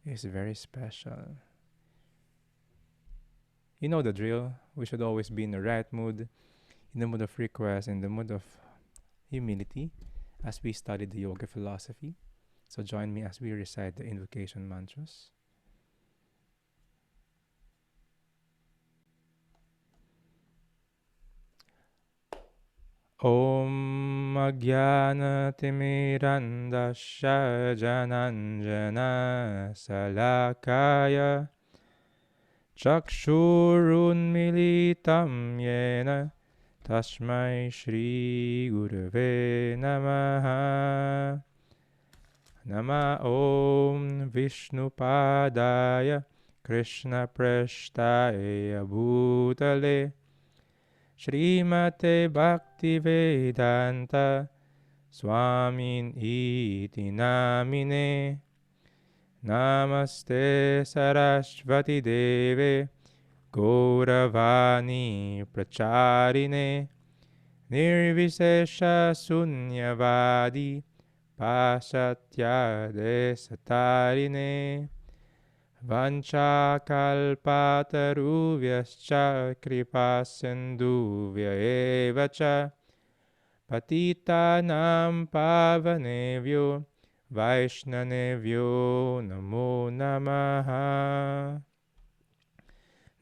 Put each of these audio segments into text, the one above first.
is very special. You know the drill. We should always be in the right mood, in the mood of request, in the mood of humility as we study the yoga philosophy. So join me as we recite the invocation mantras. Om Ajnanatimirandasya Jananjana Salakaya Chakshurunmilitam Yena Tasmai Shri Gurave Namaha. Nama Om Vishnupadaya Krishna Prashtaya Bhutale Srimate Bhaktivedanta Swamin iti namine. Namaste Sarasvati Deve Gauravani Pracharine Nirvisesha Sunyavadi Pasatya Desatarine Vanchakalpatarubhyascha Kripasindhuvya eva cha Patitanam pavanevyo Vaishnavyo namo namaha.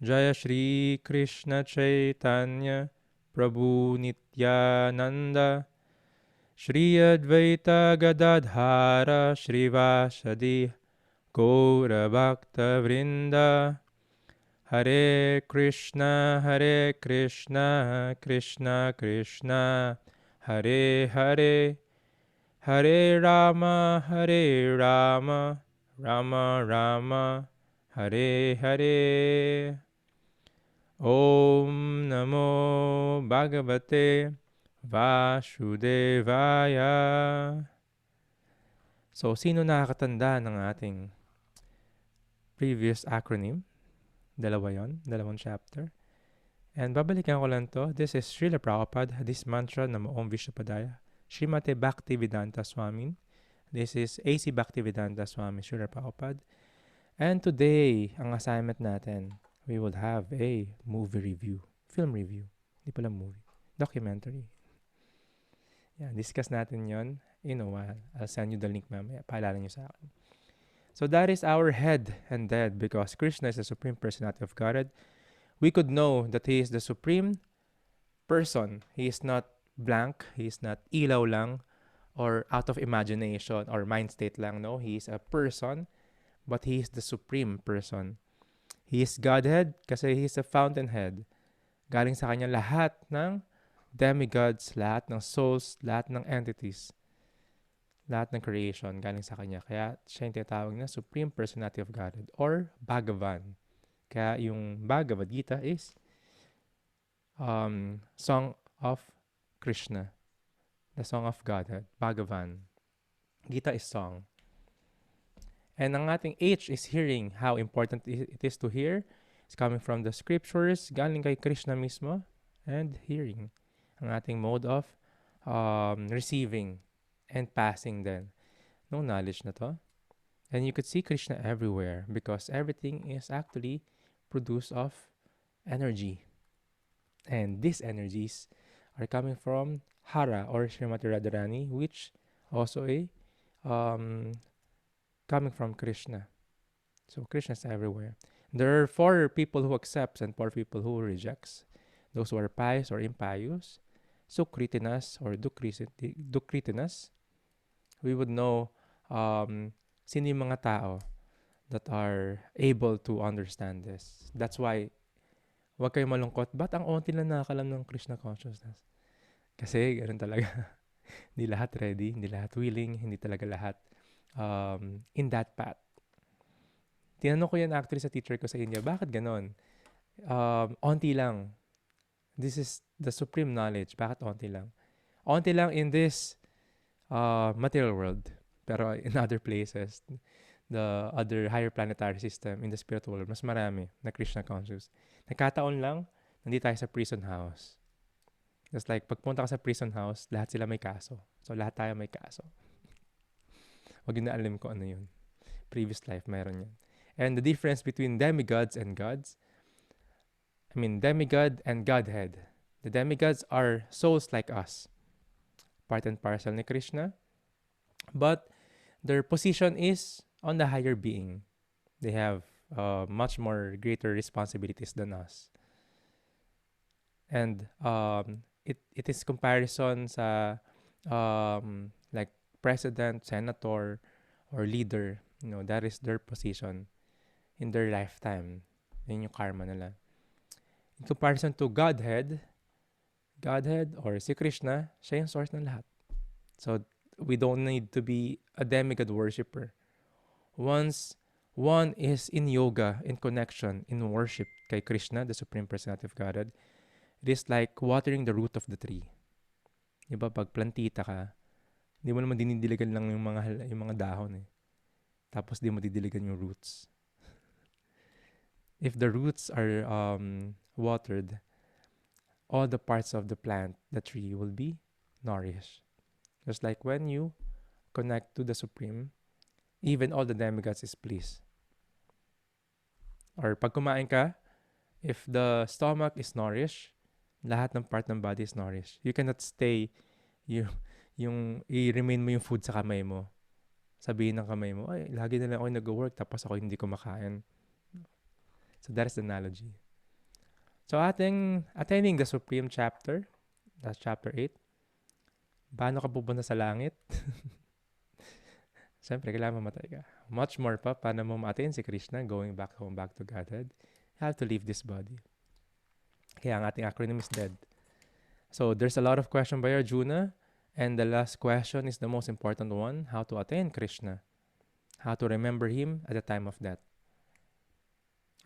Jaya Shri Krishna Chaitanya Prabhu Nityananda Shri Advaita Gadadhara Shrivasadi Gaura Bhakta Vrinda. Hare Krishna Krishna Krishna Hare Hare Hare Rama Rama Rama Hare Hare. Om Namo Bhagavate Vasudevaya. So, sino nakakatanda ng ating previous acronym? Dalawa yon, dalawang chapter. And babalikan ko lang to. This is Srila Prabhupada. This mantra na Om Vishnupadaya. Srimate Bhaktivedanta Swami. This is A.C. Bhaktivedanta Swami, Srila Prabhupada. And today, ang assignment natin, we will have a movie review. Film review. Di pala movie. Documentary. Yeah, discuss natin yon in a while. I'll send you the link mamaya. Paalala nyo sa akin. So that is our head and dead because Krishna is the Supreme Personality of Godhead. We could know that He is the Supreme Person. He is not blank. He is not ilaw lang or out of imagination or mind state lang. No, He is a person, but He is the Supreme Person. He is Godhead kasi He is a fountainhead. Galing sa Kanya lahat ng demigods, lahat ng souls, lahat ng entities, lahat ng creation galing sa Kanya. Kaya siya yung tinatawag na Supreme Personality of Godhead or Bhagavan. Kaya yung Bhagavad Gita is Song of Krishna. The Song of Godhead. Bhagavan. Gita is song. And ang ating H is hearing. How important it is to hear. It's coming from the scriptures. Galing kay Krishna mismo. And hearing. Ang ating mode of receiving and passing then. No knowledge na to. And you could see Krishna everywhere because everything is actually produced of energy. And these energies are coming from Hara or Srimati Radharani, which also a coming from Krishna. So Krishna is everywhere. There are 4 people who accepts and 4 people who rejects. Those who are pious or impious, Sukritinas or Dukritinas. We would know sino yung mga tao that are able to understand this. That's why huwag kayong malungkot. Ba't ang onti lang nakakalam ng Krishna consciousness? Kasi ganun talaga. Hindi lahat ready, hindi lahat willing, hindi talaga lahat in that path. Tinanong ko yan actually sa teacher ko sa India, bakit ganun? Onti lang. This is the supreme knowledge. Bakit onti lang? Onti lang in this material world. Pero in other places, the other higher planetary system, in the spiritual world, mas marami na Krishna conscious. Nagkataon lang, nandito tayo sa prison house. Just like, pagpunta ka sa prison house, lahat sila may kaso. So, lahat tayo may kaso. Huwag yun na alam ko ano yun. previous life, meron yan. And the difference between demigods and gods, demigod and godhead. The demigods are souls like us, part and parcel ni Krishna, but their position is on the higher being. They have much more greater responsibilities than us. And it is comparison sa like president, senator, or leader. That is their position in their lifetime. Yun yung karma nila. In comparison to Godhead or si Krishna, siya yung source ng lahat. So, we don't need to be a demigod worshipper. Once one is in yoga, in connection, in worship kay Krishna, the Supreme Personality of Godhead, it is like watering the root of the tree. Diba, pag plantita ka, di mo naman dinidiligan lang yung mga dahon eh. Tapos di mo didiligan yung roots. If the roots are watered, all the parts of the plant, the tree, will be nourished. Just like when you connect to the Supreme, even all the demigods is pleased. Or pag kumain ka, if the stomach is nourished, lahat ng part ng body is nourished. You cannot stay, yung i-remain mo yung food sa kamay mo. Sabihin ng kamay mo, ay, lagi na lang ako nag-work tapos ako hindi kumakain. So that is the analogy. So attaining the Supreme chapter, that's chapter 8. Paano ka pupunta sa langit? Siyempre, kailangan mamatay ka. Much more pa, paano mo ma-attain si Krishna, going back home, back to Godhead, you have to leave this body. Kaya ang ating acronym is DEAD. So there's a lot of question by Arjuna, and the last question is the most important one, how to attain Krishna, how to remember him at the time of death.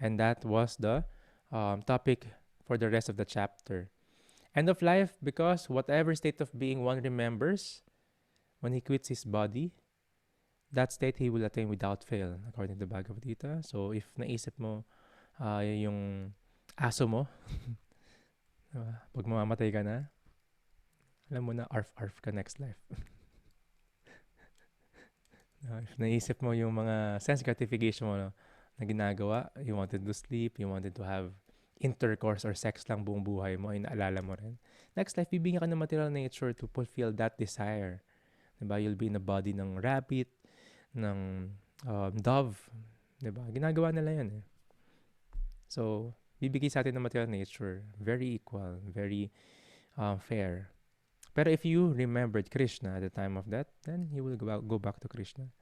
And that was the topic for the rest of the chapter. End of life, because whatever state of being one remembers, when he quits his body, that state he will attain without fail, according to the Bhagavad Gita. So if naisip mo yung aso mo, pag mamamatay ka na, alam mo na, arf ka next life. If naisip mo yung mga sense gratification mo na ginagawa, you wanted to sleep, you wanted to have intercourse or sex lang buong buhay mo, ay naalala mo rin. Next life, bibigyan ka ng material nature to fulfill that desire. Diba? You'll be in the body ng rabbit, ng dove. Diba? Ginagawa nila yan eh. So, bibigay sa atin ng material nature. Very equal, very fair. Pero if you remembered Krishna at the time of death, then you will go back to Krishna.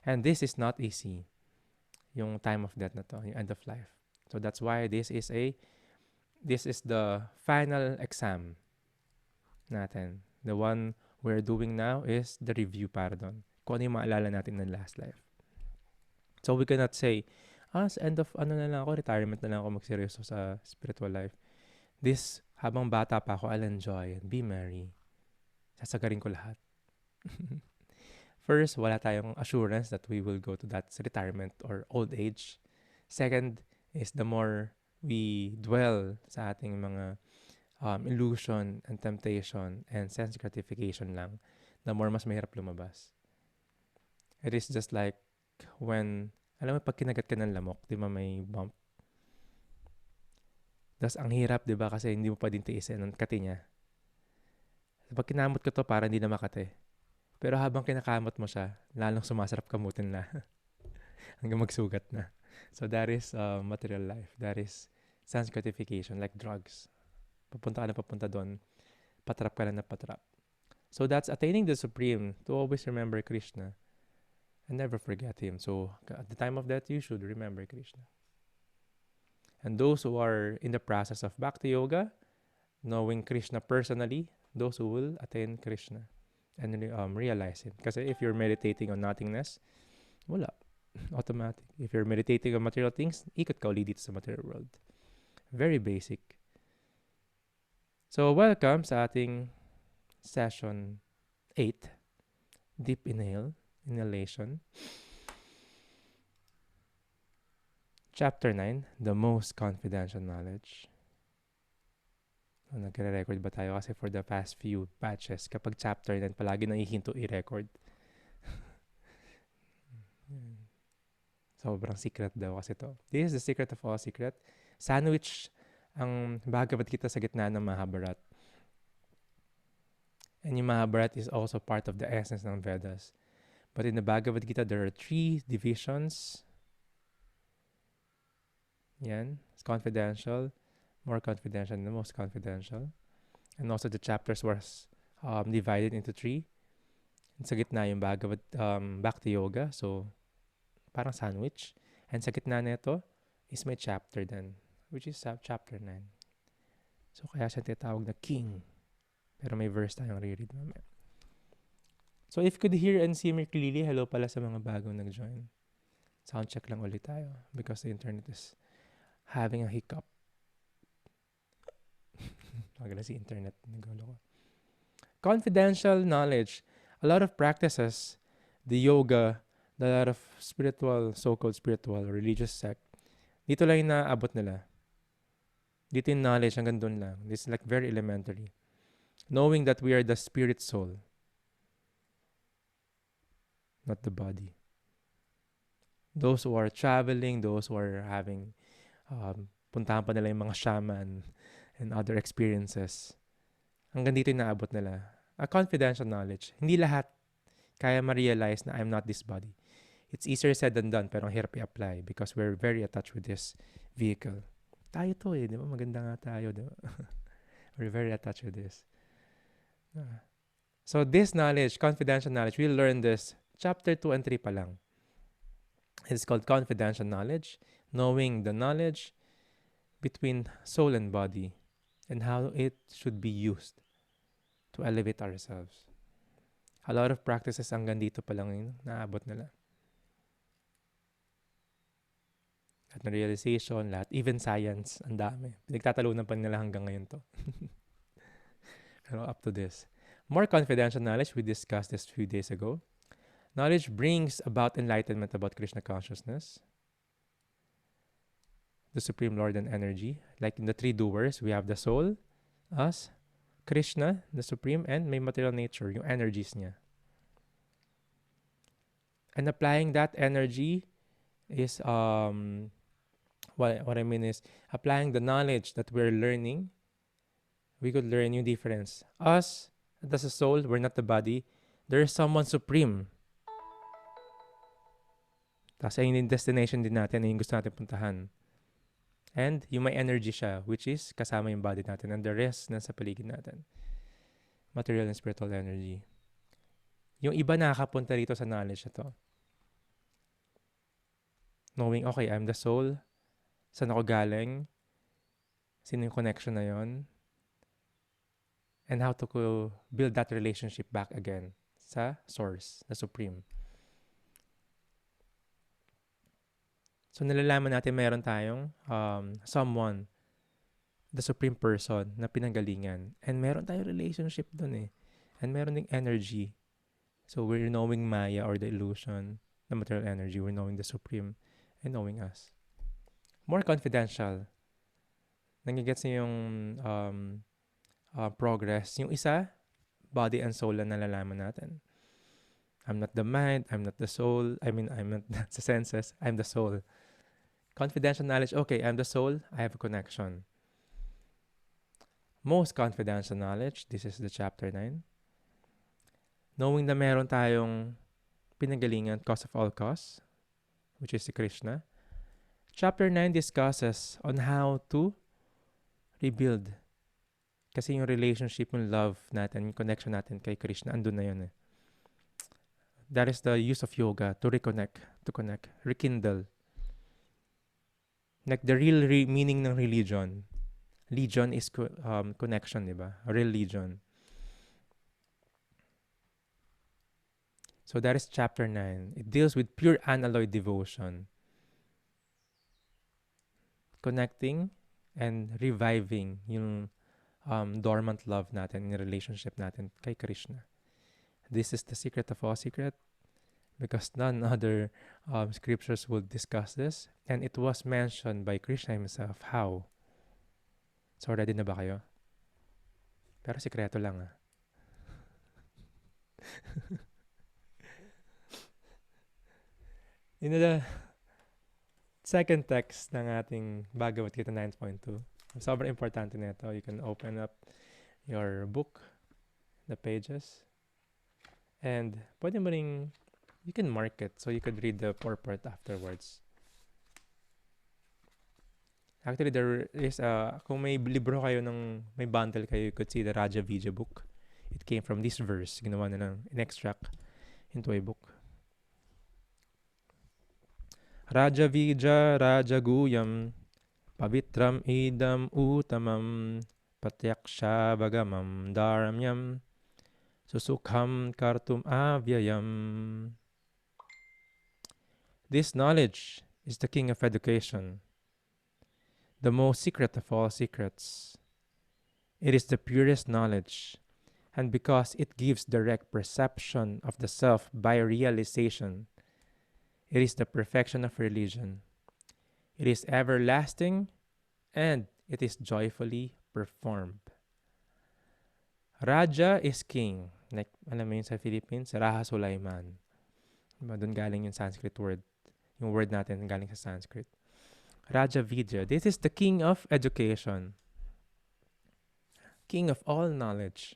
And this is not easy. Yung time of death na to, yung end of life. So that's why this is the final exam natin. The one we're doing now is the review para doon. Kung ano yung maalala natin ng last life. So we cannot say, sa end of na lang ako, retirement na lang ako magseryoso sa spiritual life. This, habang bata pa ako, I'll enjoy and be merry. Sasagarin ko lahat. First, wala tayong assurance that we will go to that retirement or old age. Second is the more we dwell sa ating mga illusion and temptation and sense gratification lang, the more mas mahirap lumabas. It is just like when, alam mo, pag kinagat ka ng lamok, di ba may bump? Das ang hirap, di ba? Kasi hindi mo pa din tiisin ang kati niya. Pag kinamot ko to, para hindi na makate. Pero habang kinakamot mo siya, lalong sumasarap kamutin na. Hanggang magsugat na. So that is material life. That is sense gratification, like drugs. Papunta ka na papunta doon. Patrap ka na patrap. So that's attaining the Supreme, to always remember Krishna and never forget him. So at the time of death, you should remember Krishna. And those who are in the process of Bhakti Yoga, knowing Krishna personally, those who will attain Krishna and realize him. Kasi if you're meditating on nothingness, wala. Automatic. If you're meditating on material things, ikot ka ulit dito sa material world. Very basic. So welcome sa ating session 8. Deep inhalation. Chapter 9, the most confidential knowledge. Nagre-record ba tayo? Kasi for the past few batches, kapag chapter 9, palagi nahihinto i-record. Sobrang secret daw kasi to. This is the secret of all secret. Sandwich ang Bhagavad Gita sa gitna ng Mahabharat. And yung Mahabharat is also part of the essence ng Vedas. But in the Bhagavad Gita, there are 3 divisions. Yan. It's confidential. More confidential than the most confidential. And also the chapters was divided into 3. And sa gitna yung Bhakti Yoga. So, parang sandwich. And sa gitna nito is may chapter then, which is chapter 9. So, kaya siya tinatawag na king. Pero may verse tayong reread mamaya. So, if you could hear and see me clearly, hello pala sa mga bagong nag-join. Sound check lang ulit tayo because the internet is having a hiccup. Magala si internet. Nagulo ko. Confidential knowledge. A lot of practices, the yoga, a lot of spiritual, so-called spiritual, religious sect, dito lang yung naaabot nila. Dito yung knowledge, hanggang dun lang. This is like very elementary. Knowing that we are the spirit soul, not the body. Those who are traveling, those who are having, puntahan pa nila yung mga shaman and other experiences. Hanggang dito yung naabot nila. A confidential knowledge. Hindi lahat kaya ma-realize na I'm not this body. It's easier said than done, pero ang hirap i-apply because we're very attached with this vehicle. Tayo to di ba? Maganda nga tayo, di ba? We're very attached with this. So this knowledge, confidential knowledge, we'll learn this chapter 2 and 3 pa lang. It's called confidential knowledge, knowing the knowledge between soul and body and how it should be used to elevate ourselves. A lot of practices hanggang dito pa lang yun, naabot nila. Lahat ng realization, lahat, even science, ang dami. Pinagtatalunan pa nila hanggang ngayon to. Pero up to this. More confidential knowledge, we discussed this a few days ago. Knowledge brings about enlightenment about Krishna consciousness, the Supreme Lord and energy. Like in the 3 doers, we have the soul, us, Krishna, the Supreme, and may material nature, yung energies niya. And applying that energy is, what I mean is, applying the knowledge that we're learning, we could learn new difference. Us, that's a soul, we're not the body. There is someone supreme. Tapos ayun yung destination din natin, yung gusto natin puntahan. And yung may energy siya, which is kasama yung body natin. And the rest nasa paligid natin. Material and spiritual energy. Yung iba nakakapunta rito sa knowledge na to. Knowing, okay, I'm the soul. Saan ako galing? Sino yung connection na yon? And how to build that relationship back again sa source, the supreme. So, nalalaman natin mayroon tayong someone, the supreme person na pinanggalingan. And meron tayong relationship dun eh. And meron ding energy. So, we're knowing Maya or the illusion, the material energy. We're knowing the supreme and knowing us. More confidential. Nagigets niyo yung progress. Yung isa, body and soul na nalalaman natin. I'm not the mind, I'm not the soul. I'm not the senses, I'm the soul. Confidential knowledge, okay, I'm the soul, I have a connection. Most confidential knowledge, this is the chapter 9. Knowing na meron tayong pinanggalingan, cause of all cause, which is si Krishna. Chapter 9 discusses on how to rebuild. Kasi yung relationship, yung love natin, yung connection natin kay Krishna, andun na yun eh. That is the use of yoga to reconnect, to connect, rekindle. Like the real meaning ng religion. Legion is connection, di ba? Religion. So that is chapter 9. It deals with pure unalloyed devotion. Connecting and reviving yung dormant love natin, yung relationship natin kay Krishna. This is the secret of all secret because none other scriptures will discuss this. And it was mentioned by Krishna himself. How? So, ready na ba kayo? Pero sikreto lang ah. second text ng ating Bhagavad Gita 9.2. Sobrang importante nito. You can open up your book, the pages, and pwede mo ring, you can mark it so you could read the purport afterwards. Actually, there is kung may libro kayo may bundle kayo, you could see the Raja Vijay book. It came from this verse. Ginawa na lang in extract into a book. Raja Vija Raja Guyam Pavitram Idam Utamam Patyaksha Bagamam Dharamyam Susukham Kartum Avyayam. This knowledge is the king of education, the most secret of all secrets. It is the purest knowledge, and because it gives direct perception of the self by realization, it is the perfection of religion. It is everlasting, and it is joyfully performed. Raja is king. Like, alam mo yun sa Philippines, Raja Sulaiman. Diba? Doon galing yung Sanskrit word. Yung word natin galing sa Sanskrit. Raja Vidya. This is the king of education. King of all knowledge.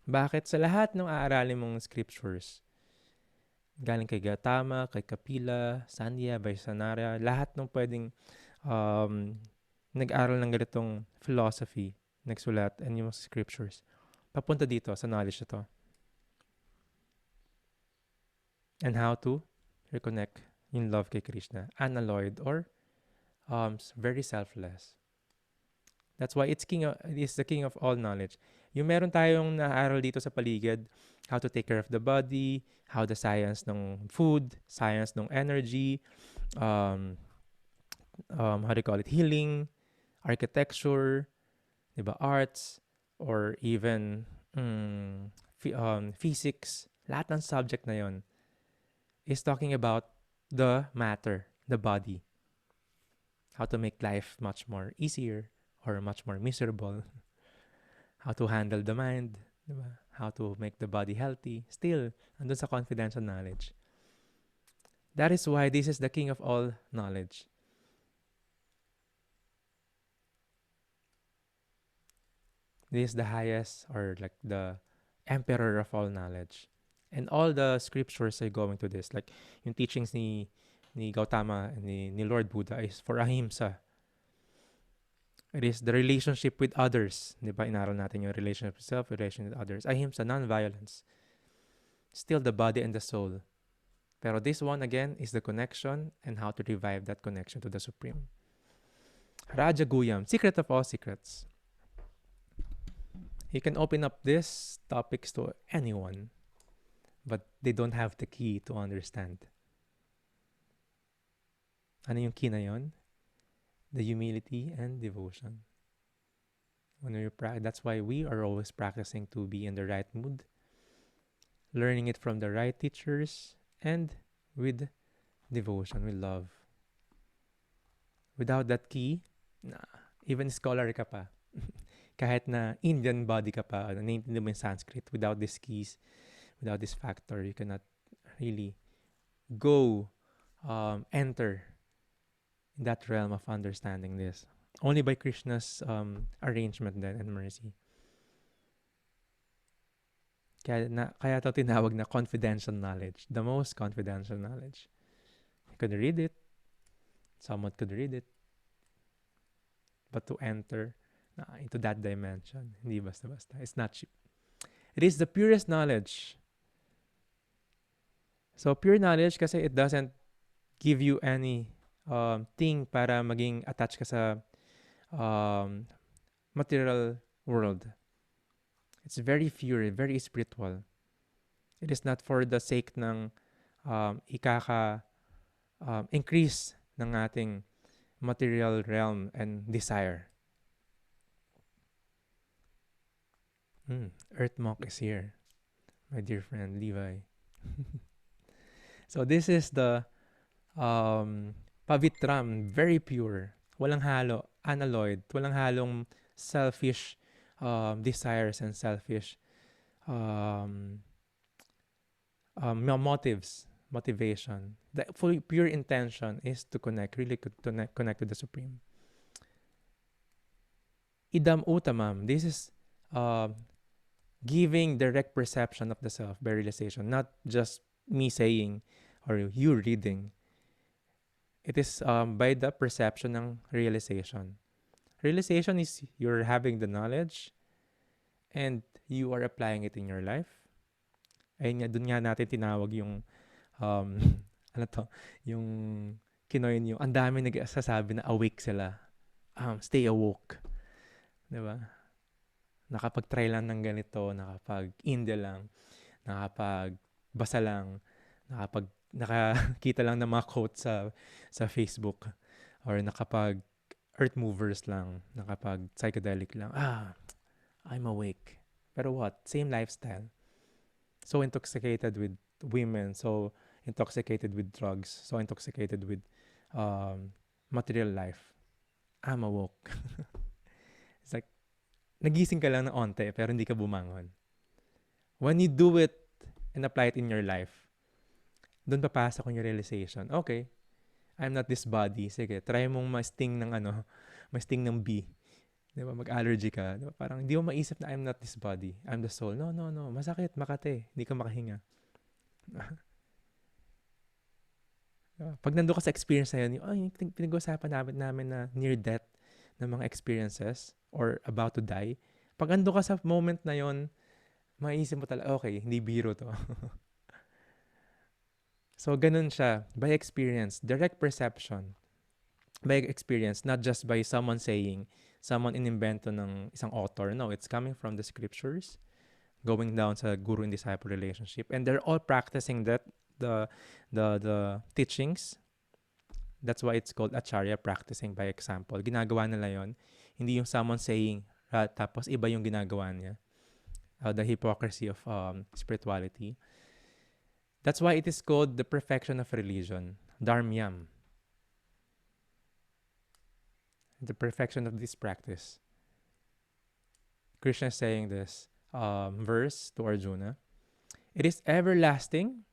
Bakit? Sa lahat ng aaralin mong scriptures, galing kay Gautama, kay Kapila, Sandhya, Vaisanara, lahat ng pwedeng nag-aral ng ganitong philosophy, nagsulat, and yung scriptures, papunta dito sa knowledge na to. And how to reconnect in love kay Krishna, unalloyed or very selfless. That's why it is the king of all knowledge. Yung meron tayong naaral dito sa paligid, how to take care of the body, how the science ng food, science ng energy, how do you call it, healing, architecture, diba, arts, or even physics, lahat ng subject na yon is talking about the matter, the body. How to make life much more easier or much more miserable. How to handle the mind, diba? How to make the body healthy. Still, andun sa confidential knowledge. That is why this is the king of all knowledge. This is the highest, or like the emperor of all knowledge. And all the scriptures are going to this. Like, yung teachings ni Gautama and ni Lord Buddha is for ahimsa. It is the relationship with others. Di ba? Inaral natin yung relationship with self, relationship with others. Ahimsa, non-violence. Still the body and the soul. Pero this one, again, is the connection and how to revive that connection to the Supreme. Raja Guyam, secret of all secrets. You can open up these topics to anyone, but they don't have the key to understand. Ano yung key na yun? The humility and devotion. That's why we are always practicing to be in the right mood, learning it from the right teachers, and with devotion, with love. Without that key, even scholar ka pa, kahit na Indian body ka pa, naiintindihan mo yung Sanskrit, without these keys, without this factor, you cannot really enter in that realm of understanding this. Only by Krishna's arrangement then and mercy. Kaya ito tinawag na confidential knowledge. The most confidential knowledge. You could read it. Someone could read it. But to enter into that dimension, hindi basta-basta. It's not cheap. It is the purest knowledge. So, pure knowledge kasi it doesn't give you any thing para maging attached ka sa material world. It's very pure, very spiritual. It is not for the sake ng increase ng ating material realm and desire. Earth Monk is here. My dear friend, Levi. So this is the Pavitram, very pure. Walang halo, unalloyed. Walang halong selfish desires and selfish motives. motivation, the fully pure intention is to connect, really connect to the Supreme. Idam utamam. This is uh, giving direct perception of the self by realization, not just me saying or you reading. It is by the perception ng realization. Realization is you're having the knowledge and you are applying it in your life. Ayun nga, dun nga natin tinawag yung, um, ano to, yung kinoin yung, ang dami nagsasabi na awake sila. Stay awoke. Diba? Nakapag-try lang ng ganito, nakapag-India lang, nakapag-basa lang, nakakita lang ng mga quotes sa Facebook, or nakapag earth movers lang, nakapag psychedelic lang. I'm awake. Pero what? Same lifestyle. So intoxicated with women, so intoxicated with drugs, so intoxicated with material life. I'm awoke. It's like, nagising ka lang ng onte, pero hindi ka bumangon. When you do it and apply it in your life, doon papasok yung realization. Okay, I'm not this body. Sige, try mong ma-sting ng ma-sting ng bee. Di ba? Mag-allergy ka. Di ba? Parang hindi mo maisip na I'm not this body. I'm the soul. No. Masakit, makate. Hindi ka makahinga. Pag nandun ka sa experience na yun, pinag-usapan namin na near death ng mga experiences or about to die. Pag ando ka sa moment na yon, maiisip mo talaga, okay, hindi biro to. So, ganun siya. By experience, direct perception. By experience, not just by someone saying, someone inimbento ng isang author. No, it's coming from the scriptures, going down sa guru and disciple relationship. And they're all practicing that, the teachings. That's why it's called acharya, practicing by example. Ginagawa nila yon. Hindi yung someone saying, tapos iba yung ginagawa niya. The hypocrisy of spirituality. That's why it is called the perfection of religion, dharmyam. The perfection of this practice. Krishna is saying this verse to Arjuna. It is everlasting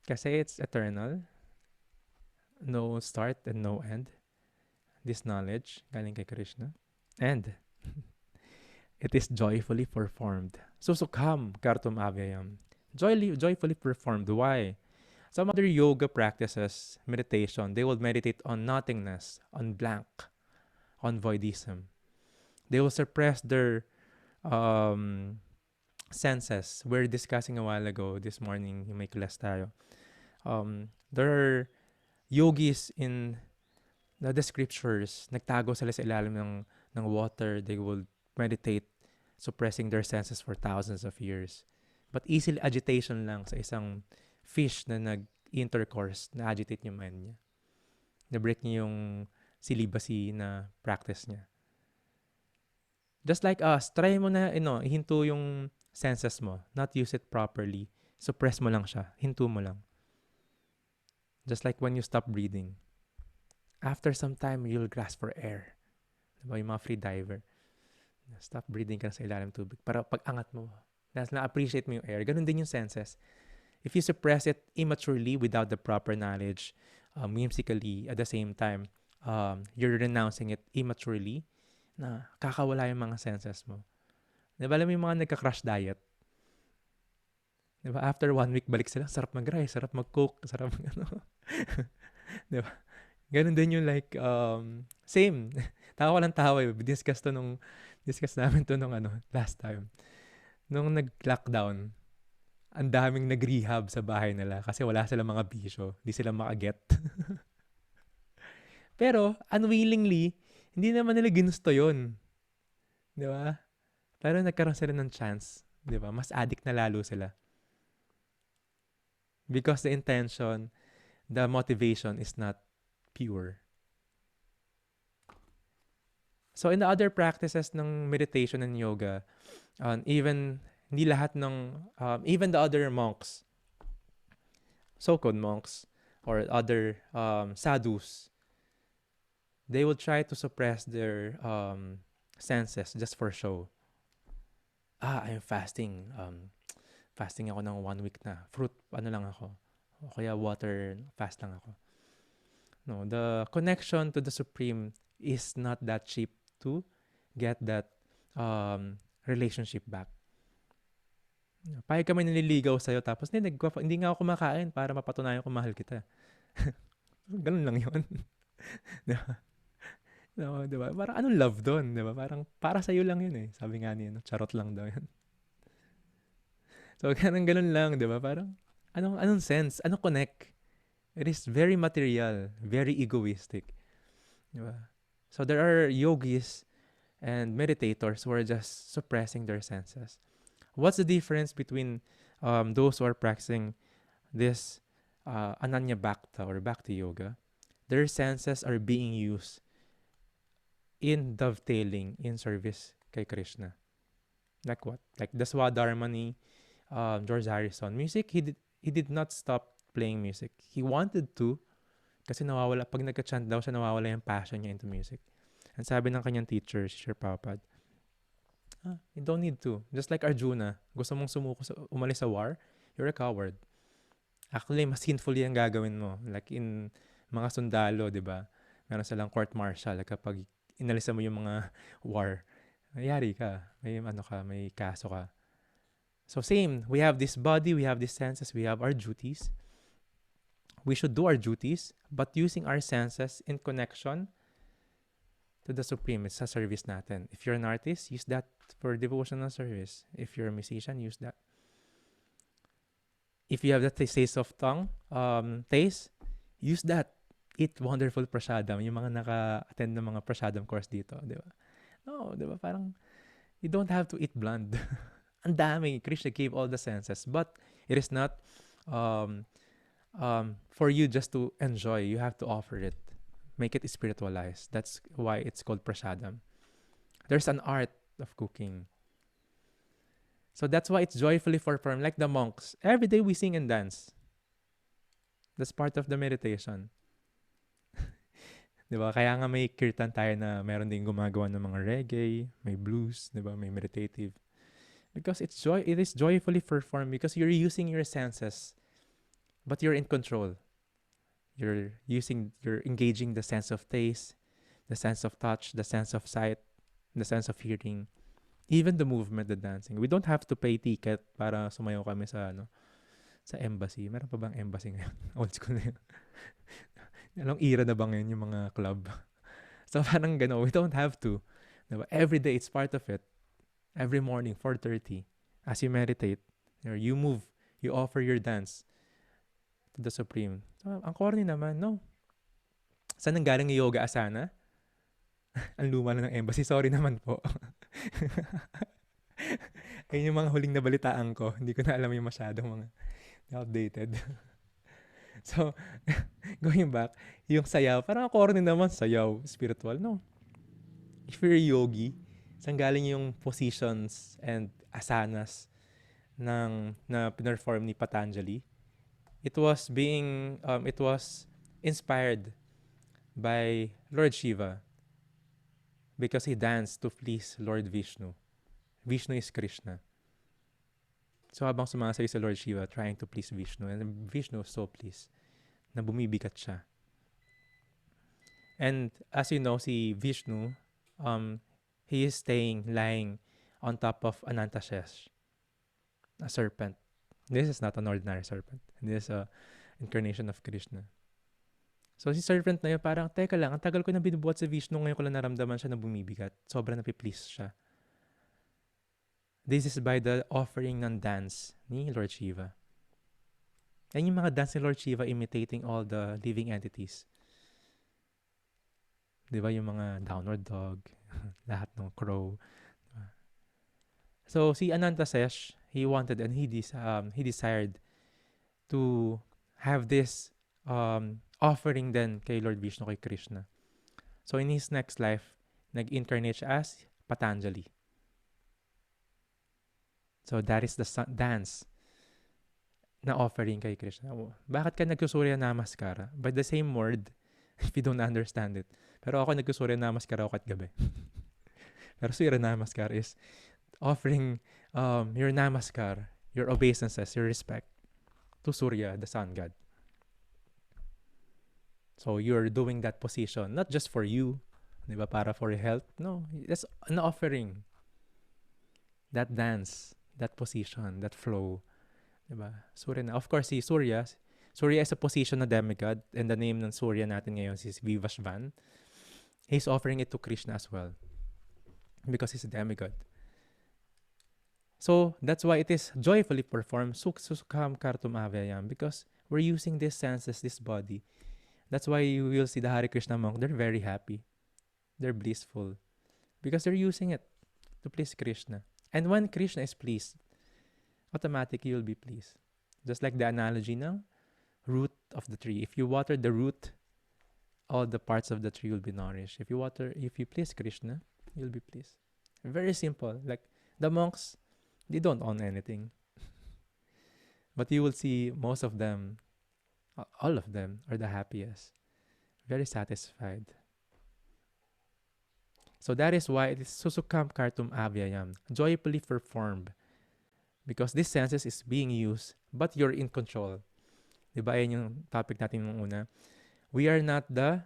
kasi it's eternal. No start and no end. This knowledge, galing kay Krishna. And it is joyfully performed. Susukham kartum avyayam. Joyfully performed. Why? Some other yoga practices, meditation, they will meditate on nothingness, on blank, on voidism. They will suppress their senses. We're discussing a while ago, this morning, yung may class tayo. There are yogis in the scriptures, nagtago sila sa ilalim ng water. They will meditate, suppressing their senses for thousands of years. But easily agitation lang sa isang fish na nag-intercourse, na-agitate yung mind niya. Na-break niya yung celibacy na practice niya. Just like us, try mo na, ihinto yung senses mo. Not use it properly. Suppress mo lang siya. Hinto mo lang. Just like when you stop breathing. After some time, you'll grasp for air. Diba yung mga free diver? Stop breathing ka na sa ilalim tubig. Para pag angat mo, na-appreciate mo yung air. Ganun din yung senses. If you suppress it immaturely without the proper knowledge, whimsically, at the same time, you're renouncing it immaturely, na kakawala yung mga senses mo. Diba alam mo yung mga nagka-crash diet? Diba after 1 week, balik sila, sarap mag-rice, sarap mag-cook, sarap diba? Ganun din yung like, same. Tawa lang tawa. Discuss namin to nung last time. Nung nag-lockdown, ang daming nag-rehab sa bahay nila kasi wala silang mga bisyo. Hindi sila makaget. Pero, unwillingly, hindi naman nila ginusto yun. Di ba? Pero nagkaroon sila ng chance. Di ba? Mas addict na lalo sila. Because the intention, the motivation is not pure. So, in the other practices ng meditation and yoga, even hindi lahat ng, even the other monks, so-called monks, or other sadhus, they will try to suppress their senses just for show. I'm fasting. Fasting ako ng 1 week na. Fruit, lang ako. O kaya water fast lang ako. No, the connection to the Supreme is not that cheap to get that relationship back. Payag kami nililigaw sa'yo tapos hindi nga ako kumakain para mapatunayan kung mahal kita. Ganun lang yun. Diba? No, diba? Parang anong love doon, diba? Parang para sa'yo lang yun eh. Sabi nga niya, no? Charot lang daw yun. So, ganun lang, diba? Parang anong sense? Anong connect? It is very material, very egoistic. Diba? So, there are yogis and meditators who are just suppressing their senses. What's the difference between those who are practicing this Ananya Bhakta or Bhakti Yoga? Their senses are being used in dovetailing in service kay Krishna. Like what? Like the Swadharmani, George Harrison. Music, he did not stop playing music. He wanted to kasi nawawala, pag nagka-chant daw siya, nawawala yung passion niya into music. And sabi ng kanyang teacher, si Sri Prabhupada, you don't need to. Just like Arjuna, gusto mong umalis sa war, you're a coward. Actually, mas sinful yung gagawin mo. Like in mga sundalo, di ba? Meron silang court-martial. Like kapag inalisa mo yung mga war, mayari ka. May kaso ka. So same, we have this body, we have these senses, we have our duties. We should do our duties, but using our senses in connection to the Supreme. It's sa service natin. If you're an artist, use that for devotional service. If you're a musician, use that. If you have that taste of tongue, taste, use that. Eat wonderful prasadam. Yung mga naka-attend ng mga prasadam course dito, di ba? No, di ba? Parang, you don't have to eat bland. Ang dami. Krishna gave all the senses. But, it is not for you just to enjoy. You have to offer it. Make it spiritualized. That's why it's called prasadam. There's an art of cooking. So that's why it's joyfully performed. Like the monks, every day we sing and dance. That's part of the meditation. Diba? Kaya nga may kirtan tayo na meron din gumagawa ng mga reggae, may blues, diba? May meditative. Because it is joyfully performed because you're using your senses, but you're in control. You're engaging the sense of taste, the sense of touch, the sense of sight, the sense of hearing, even the movement, the dancing. We don't have to pay ticket para sumayaw kami sa embassy. Meron pa bang embassy ngayon? Old school na yun. Anong era na ba ngayon yung mga club? So parang gano'n, we don't have to. Diba? Every day, it's part of it. Every morning, 4:30, as you meditate, you move, you offer your dance to the Supreme. So, ang corny naman, no? Saan nanggaling yung yoga asana? Ang luma na ng embassy. Sorry naman po. Ayun yung mga huling nabalitaan ko. Hindi ko na alam yung masyadong mga outdated. So, going back, yung sayaw, parang corny naman, sayaw, spiritual. No. If you're a yogi, saan galing yung positions and asanas na pinerform ni Patanjali? It was inspired by Lord Shiva because he danced to please Lord Vishnu. Vishnu is Krishna. So habang sumasayaw sa Lord Shiva trying to please Vishnu, and Vishnu was so pleased na bumibigat siya. And as you know, si Vishnu, he is lying on top of Anantashesh, a serpent. This is not an ordinary serpent. This is a incarnation of Krishna. So si serpent na yun, parang, teka lang, ang tagal ko na binubuhat sa Vishnu, ngayon ko lang naramdaman siya na bumibigat. Sobrang napiplease siya. This is by the offering ng dance ni Lord Shiva. And yung mga dance ni Lord Shiva imitating all the living entities. Di ba yung mga downward dog, lahat ng crow. Diba? So si Anantasesh, he wanted and he desired to have this offering then kay Lord Vishnu, kay Krishna. So in his next life, nag-incarnate siya as Patanjali. So that is the dance na offering kay Krishna. Bakit ka nagsusurya namaskara? By the same word, if you don't understand it. Pero ako nagsusurya namaskara ako at gabi. Pero surya namaskara is offering your namaskar, your obeisances, your respect to Surya, the sun god. So you're doing that position, not just for you, di ba, para for your health. No, that's an offering. That dance, that position, that flow. Di ba? Surya na. Of course, si Surya, Surya is a position na demigod, and the name ng Surya natin ngayon is Vivashvan. He's offering it to Krishna as well because he's a demigod. So that's why it is joyfully performed, sukham kartum avyayam, because we're using these senses, this body. That's why you will see the Hare Krishna monk, they're very happy. They're blissful because they're using it to please Krishna. And when Krishna is pleased, automatically you'll be pleased. Just like the analogy ng root of the tree. If you water the root, all the parts of the tree will be nourished. If you please Krishna, you'll be pleased. Very simple. Like the monks, they don't own anything. But you will see most of them, all of them, are the happiest. Very satisfied. So that is why it is susukam kartum avyayam, joyfully performed. Because this senses is being used, but you're in control. Diba, yan yung topic natin nung una. We are not the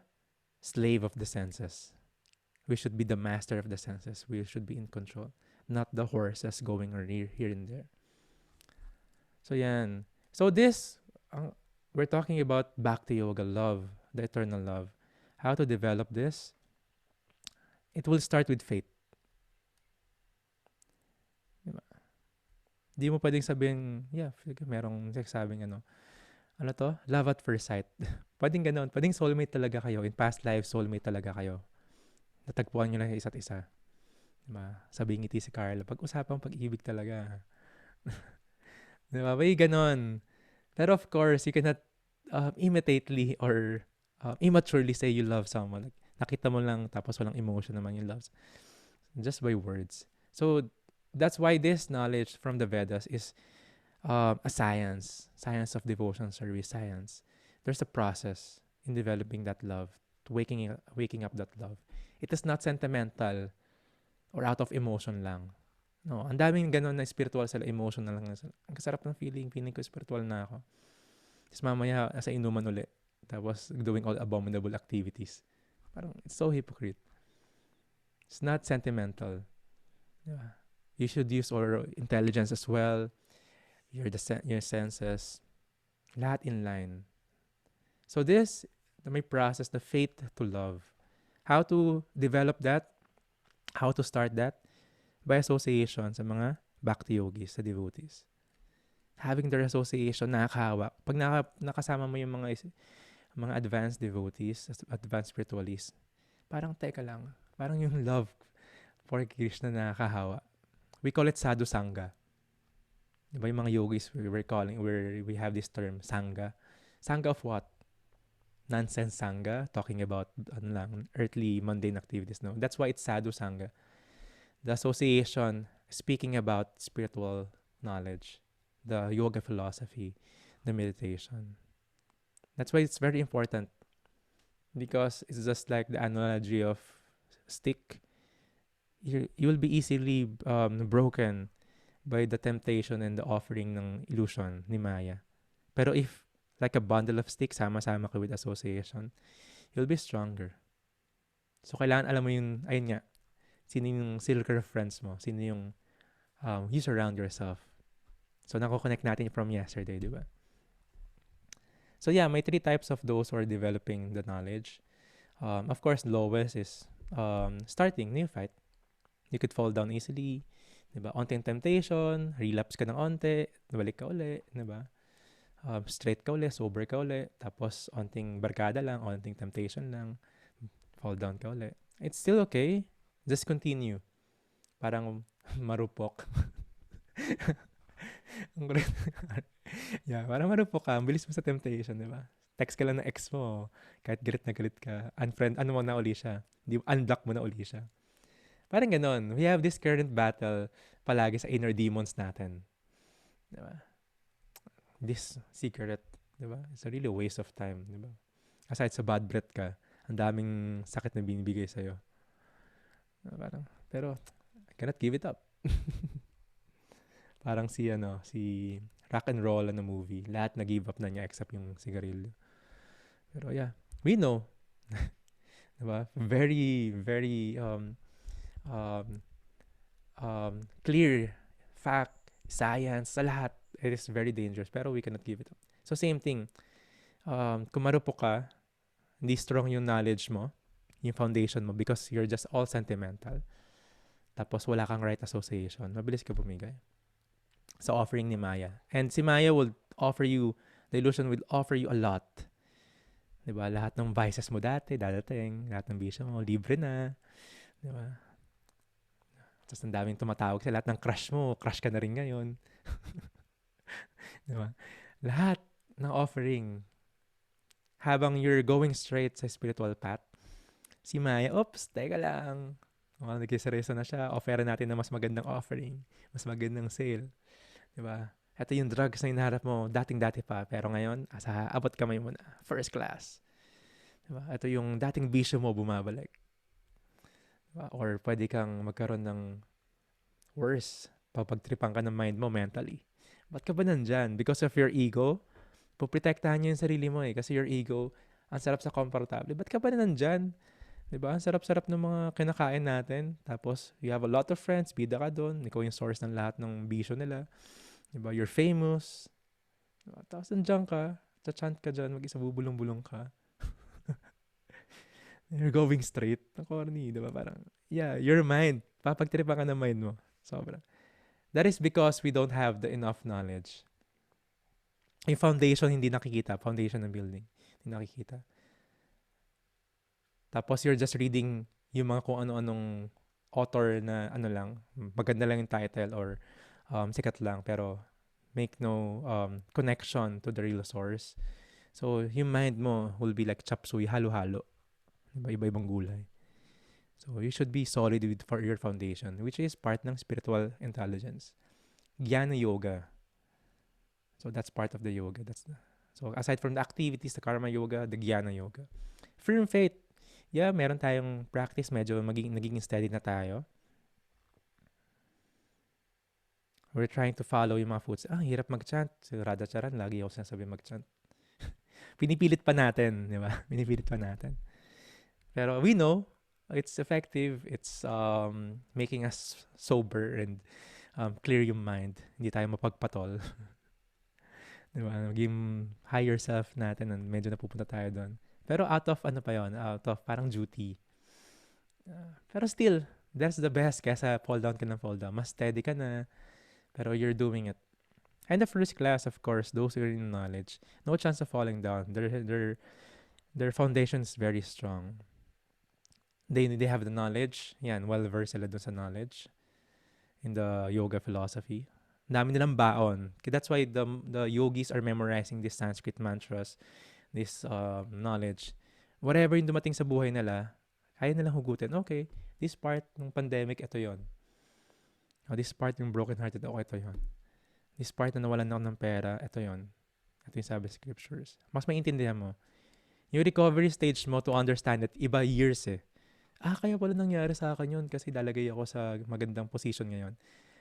slave of the senses. We should be the master of the senses. We should be in control. Not the horses going here and there. So yan. So this, we're talking about Bhakti Yoga, love, the eternal love. How to develop this? It will start with faith. Diba? Di mo pwedeng sabihin, yeah, merong nagsasabing ano to? Love at first sight. Pwedeng ganun. Pwedeng soulmate talaga kayo. In past life, soulmate talaga kayo. Natagpuan nyo lang isa't isa. Diba? Sabi ngiti si Carla, pag-usapang pag-ibig talaga. Diba? May ganun. Pero of course, you cannot imitately or immaturely say you love someone. Like, nakita mo lang tapos walang emotion naman yung loves. Just by words. So, that's why this knowledge from the Vedas is a science of devotion service, science. There's a process in developing that love, to waking up that love. It is not sentimental or out of emotion lang. No, ang daming ganun na spiritual sila, emotional lang. Ang kasarap ng feeling ko spiritual na ako. Tapos mamaya sa inuman uli. Tapos doing all abominable activities. Parang it's so hypocrite. It's not sentimental. Yeah. You should use your intelligence as well. Your senses. Lahat in line. So this, may process, the faith to love. How to develop that? How to start that? By association sa mga bhakti yogis, sa devotees. Having their association, nakakahawak. Pag nakasama mo yung mga advanced devotees, advanced spiritualists, parang teka lang, parang yung love for Krishna nakakahawa. We call it sadhu sangha. Diba yung mga yogis we have this term, sangha. Sangha of what? Nonsense sangha, talking about earthly mundane activities. No, that's why it's sadhu sangha. The association speaking about spiritual knowledge, the yoga philosophy, the meditation. That's why it's very important, because it's just like the analogy of stick. You will be easily broken by the temptation and the offering ng illusion ni Maya. Pero if like a bundle of sticks, sama-sama ka with association, you'll be stronger. So kailangan alam mo yung, ayun nga, sino yung circle of friends mo, sino yung you surround yourself. So nako-connect natin from yesterday, di ba? So yeah, may 3 types of those who are developing the knowledge. Of course, lowest is starting, neophyte. You could fall down easily, diba? Onting temptation, relapse ka ng onte, balik ka uli, diba? Straight ka uli, sober ka uli, tapos onting barkada lang, onting temptation lang, fall down ka uli. It's still okay. Just continue. Parang marupok. Yeah, parang marupok ka. Bilis mo sa temptation, diba? Text ka lang ng ex mo, kahit galit na galit ka. Unfriend, mo na uli siya. Unblock mo na uli siya. Parang ganon. We have this current battle palagi sa inner demons natin. Diba? This secret, diba? It's a really waste of time, diba? Aside sa bad breath ka, ang daming sakit na binibigay sa'yo. Parang, pero, I cannot give it up. Parang si Rock and Roll na movie. Lahat na-give up na niya except yung sigarilyo. Pero yeah, We know, diba? Very, very um, clear fact, science, sa lahat. It is very dangerous, pero we cannot give it up. So same thing, kung marupok ka, hindi strong yung knowledge mo, yung foundation mo, because you're just all sentimental. Tapos wala kang right association, mabilis ka bumigay. Sa offering ni Maya. And si Maya will offer you, the illusion will offer you a lot. Diba? Lahat ng vices mo dati, dadating. Lahat ng bisyo mo, libre na. Diba? Tapos ang daming tumatawag sa lahat ng crush mo. Crush ka na rin ngayon. Diba? Lahat ng offering. Habang you're going straight sa spiritual path, si Maya, oops, teka lang. Nagkiseryoso na siya. Offeran natin na mas magandang offering. Mas magandang sale. Diba? Ito yung drugs na hinaharap mo, dating-dati pa. Pero ngayon, asa abot kamay mo na. First class. Diba? Ito yung dating bisyo mo, bumabalik. Diba? Or pwede kang magkaroon ng worse. Papagtripan ka ng mind mo mentally. Ba't ka ba nandyan? Because of your ego? Puprotektahan niyo yung sarili mo eh. Kasi your ego, ang sarap sa komportable. Ba't ka ba nandyan? Diba? Ang sarap-sarap ng mga kinakain natin. Tapos, you have a lot of friends. Bida ka doon. Ikaw yung source ng lahat ng bisyo nila. Diba? You're famous. Diba? Tapos nandiyan ka, chant ka dyan, mag-isa bubulong-bulong ka. You're going straight. Ang corny, diba? Parang, yeah, your mind. Papagtripan ka ng mind mo. Sobra. That is because we don't have the enough knowledge. Yung foundation hindi nakikita. Foundation ng building. Hindi nakikita. Tapos you're just reading yung mga kung ano-anong author na ano lang, maganda lang yung title or sikat lang, pero make no connection to the real source. So, yung mind mo will be like chop suey, halo-halo. Iba-ibang gulay. So, you should be solid with for your foundation, which is part ng spiritual intelligence. Jnana yoga. So, that's part of the yoga. So, aside from the activities, the karma yoga, the jnana yoga. Firm faith. Yeah, meron tayong practice. Medyo naging steady na tayo. We're trying to follow yung mga foods. Hirap mag-chant. Si Radha Charan, lagi ako sinasabi mag-chant. Pinipilit pa natin, di ba? Pinipilit pa natin. Pero we know, it's effective. It's making us sober and clear yung mind. Hindi tayo mapagpatol. Di ba? Maging higher self natin and medyo napupunta tayo doon. Pero out of ano pa yon? Out of parang duty. Pero still, that's the best kaysa fall down ka ng fall down. Mas steady ka na, pero you're doing it. And the first class, of course, those who are in knowledge, no chance of falling down. Their foundation is very strong. They have the knowledge. Yan, well-versed sila dun sa knowledge in the yoga philosophy. Dami nilang baon. That's why the yogis are memorizing these Sanskrit mantras, this knowledge. Whatever yung dumating sa buhay nila, kaya nilang hugutin. Okay, this part ng pandemic, ito yon. This part yung broken-hearted ako, ito yon. This part na nawalan ako ng pera, ito yon. Ito yung sabi scriptures. Mas maintindihan mo. Yung recovery stage mo to understand it, iba years eh. Kaya pala nangyari sa akin yun kasi dalagay ako sa magandang position ngayon.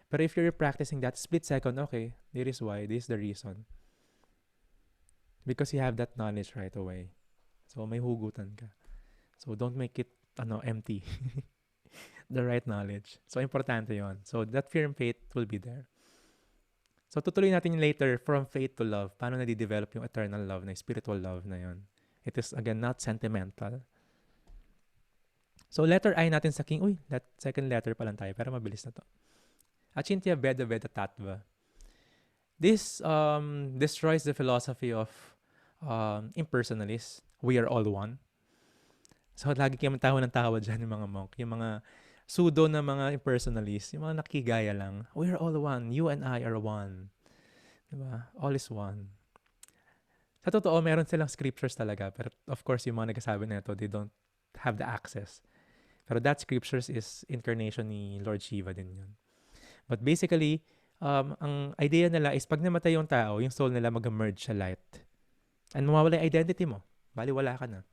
But if you're practicing that split second, okay, this is why, this is the reason. Because you have that knowledge right away. So, may hugutan ka. So, don't make it empty. The right knowledge. So, importante yon. So, that firm faith will be there. So, tutuloy natin yung later, from faith to love. Paano nadidevelop yung eternal love na spiritual love na yon. It is, again, not sentimental. So, letter I natin sa King. That second letter pa lang tayo, pero mabilis na to. Achintya Veda Veda Tattva. This destroys the philosophy of impersonalists. We are all one. So, lagi kayong tawa ng tawa dyan yung mga monk. Yung mga pseudo na mga impersonalists. Yung mga nakigaya lang. We are all one. You and I are one. Diba? All is one. Sa totoo, meron silang scriptures talaga. Pero of course, yung mga nagsasabi na ito, they don't have the access. Pero that scriptures is incarnation ni Lord Shiva din yun. But basically, ang idea nila is pag namatay yung tao, yung soul nila mag-merge sa light. And mawawala yung identity mo. Bali, wala ka na.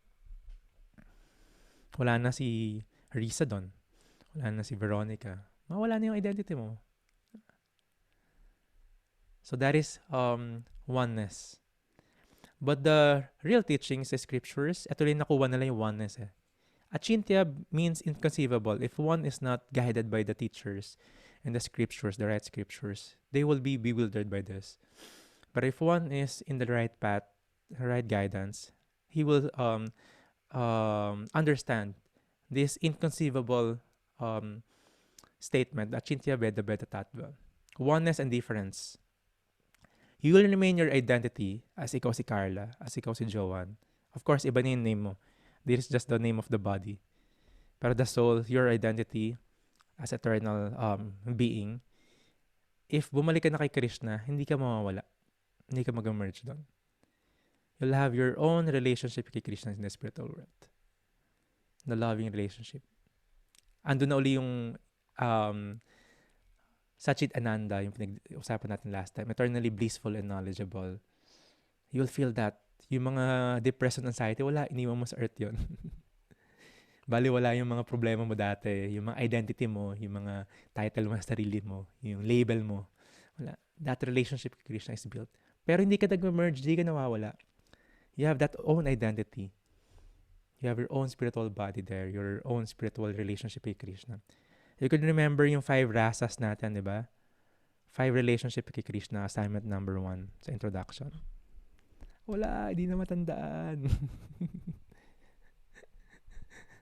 Wala na si Risa doon. Wala na si Veronica. Mawala na yung identity mo. So that is oneness. But the real teachings sa scriptures, ito rin nakuha nila yung oneness eh. Achintya means inconceivable. If one is not guided by the teachers and the scriptures, the right scriptures, they will be bewildered by this. But if one is in the right path, right guidance, he will understand this inconceivable statement, Achintya Veda Veda Tattva. Oneness and difference. You will remain your identity as ikaw si Carla, as ikaw si Joanne. Of course, iba na yung name mo. This is just the name of the body. Pero the soul, your identity as eternal being, if bumalik ka na kay Krishna, hindi ka mawawala. Hindi ka mag-merge doon. You'll have your own relationship kay Krishna in the spiritual world. The loving relationship. Ando na uli yung Sachit Ananda, yung pinag-usapan natin last time, eternally blissful and knowledgeable. You'll feel that. Yung mga depression, anxiety, wala, iniwan mo sa earth yun. Bali, wala yung mga problema mo dati, yung mga identity mo, yung mga title mo sa sarili mo, yung label mo. Wala. That relationship with Krishna is built. Pero hindi ka nag-merge, hindi ka nawawala. You have that own identity. You have your own spiritual body there, your own spiritual relationship with Krishna. You could remember yung 5 rasas natin, di ba? 5 relationship kay Krishna, assignment number 1 sa introduction. Wala, hindi na matandaan.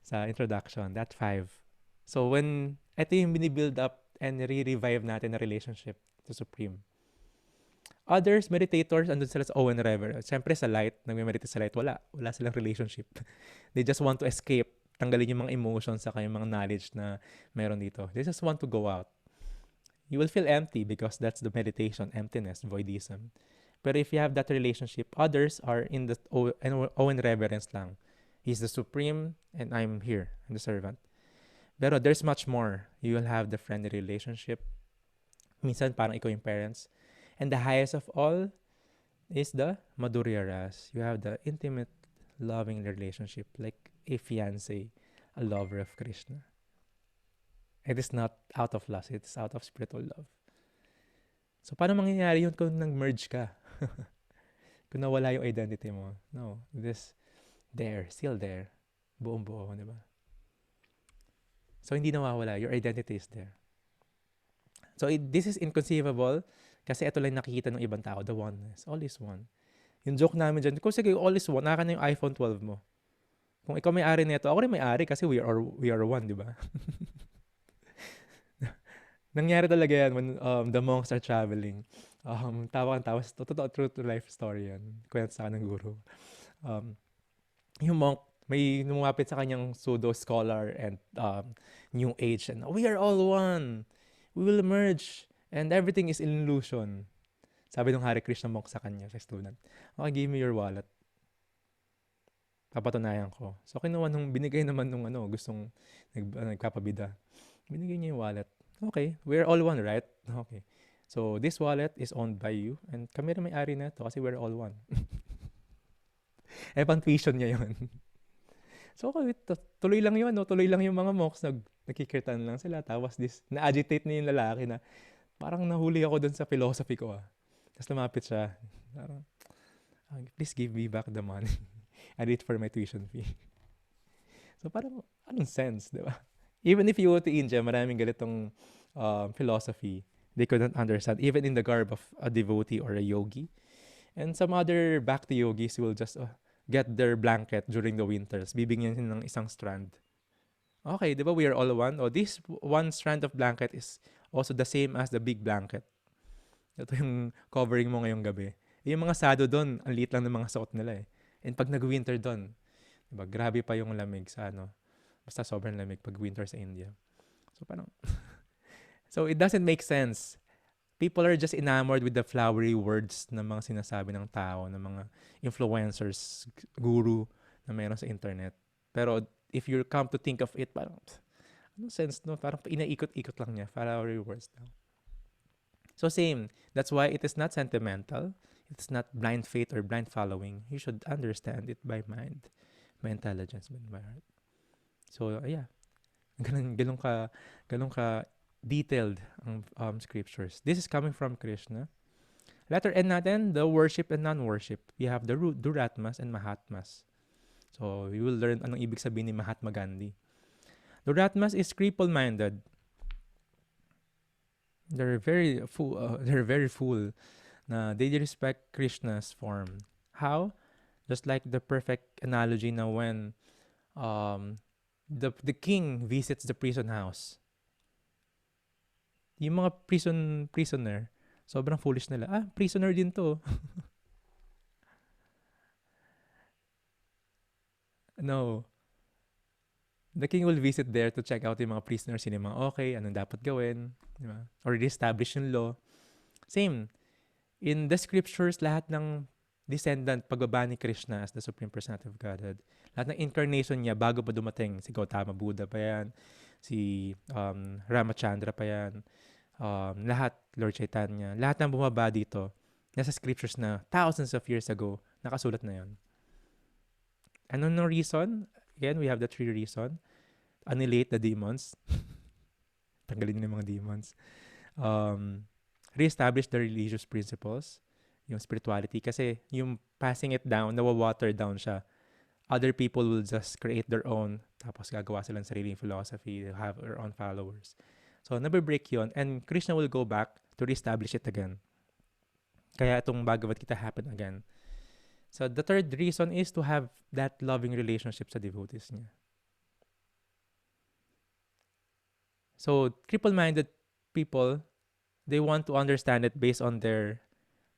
Sa introduction, that 5. So when, ito yung binibuild up and re-revive natin na relationship to Supreme. Others, meditators, andun sila sa Owen River. Siyempre sa light, nagme-meditate sa light, wala silang relationship. They just want to escape, tanggalin yung mga emotions sa yung mga knowledge na meron dito. They just want to go out. You will feel empty because that's the meditation, emptiness, voidism. But if you have that relationship, others are in the Owen reverence lang. He's the supreme and I'm here, I'm the servant. Pero there's much more. You will have the friendly relationship. Minsan parang ikaw yung parents. And the highest of all is the Madhurya Ras. You have the intimate, loving relationship like a fiancé, a lover of Krishna. It is not out of lust, it is out of spiritual love. So, paano mangyayari yun kung nag-merge ka? Kung nawala yung identity mo? No, this there, still there. Buong-buo, di ba? So, hindi nawawala. Your identity is there. So, this is inconceivable kasi ito lang nakikita ng ibang tao, the oneness. All is one. Yung joke namin dyan, kung sige, all is one, naka na yung iPhone 12 mo. Kung ikaw may-ari nito, ako rin may-ari kasi we are one, di ba? Nangyari talaga yan when the monks are traveling. Tawa-tawa. Totoo, true to life story yan. Kwento sa akin ng guru. Yung monk, may lumapit sa kanyang pseudo-scholar and new age. And we are all one. We will merge. And everything is illusion. Sabi ng Hare Krishna monk sa kanya, sa student. Okay, give me your wallet. Papatunayan ko. So, binigay naman nung gustong nagpapabida. Binigay niya yung wallet. Okay, we're all one, right? Okay. So, this wallet is owned by you and kami rin may-ari na ito kasi we're all one. Pang tuition niya yun. So, okay, tuloy lang yun, no? Tuloy lang yung mga monks, nakikirtan lang sila. Tapos na-agitate na yung lalaki na parang nahuli ako dun sa philosophy ko. Tapos lumapit siya. Parang, please give me back the money. I need for my tuition fee. So parang, anong sense, di ba? Even if you go to India, maraming ganitong philosophy. They couldn't understand, even in the garb of a devotee or a yogi. And some other bhakti yogis will just get their blanket during the winters. Bibigyan ng isang strand. Okay, di ba we are all one? This one strand of blanket is also the same as the big blanket. Ito yung covering mo ngayong gabi. Yung mga sado doon, ang liit lang ng mga suot nila eh. And pag nag-winter doon, diba, grabe pa yung lamig sa basta sobrang lamig pag winter sa India. So parang, so it doesn't make sense. People are just enamored with the flowery words na mga sinasabi ng tao, ng mga influencers, guru na mayroon sa internet. Pero if you come to think of it, parang, anong sense, no? Parang inaikot-ikot lang niya. Flowery words lang. So same, that's why it is not sentimental. It's not blind faith or blind following. You should understand it by mind, by intelligence, by heart. So yeah, ganun ka detailed ang scriptures. This is coming from Krishna. Letter N natin, the worship and non-worship. We have the Duratmas and Mahatmas. So, we will learn anong ibig sabihin ni Mahatma Gandhi. Duratmas is cripple-minded. They're very fool na they respect Krishna's form. How? Just like the perfect analogy na when the king visits the prison house. Yung mga prisoner, sobrang foolish nila. Prisoner din to. No. The king will visit there to check out yung mga prisoners, yung mga okay, anong dapat gawin, di ba? Or re-establish yung law. Same. In the scriptures, lahat ng descendant, pagbaba ni Krishna as the Supreme Personality of Godhead, lahat ng incarnation niya bago pa dumating, si Gautama Buddha pa yan, si Ramachandra pa yan, lahat, Lord Chaitanya, lahat ng bumaba dito, nasa scriptures na thousands of years ago, nakasulat na yon. Ano no reason? Again, we have the 3 reason. Annihilate the demons. Tanggalin nila yung mga demons. Re-establish the religious principles, yung spirituality. Kasi yung passing it down, nawa-water down siya. Other people will just create their own, tapos gagawa sila ng sariling philosophy, they have their own followers. So, nabe-break yun. And Krishna will go back to re-establish it again. Kaya itong Bhagavad Gita happen again. So, the third reason is to have that loving relationship sa devotees niya. So, cripple-minded people, they want to understand it based on their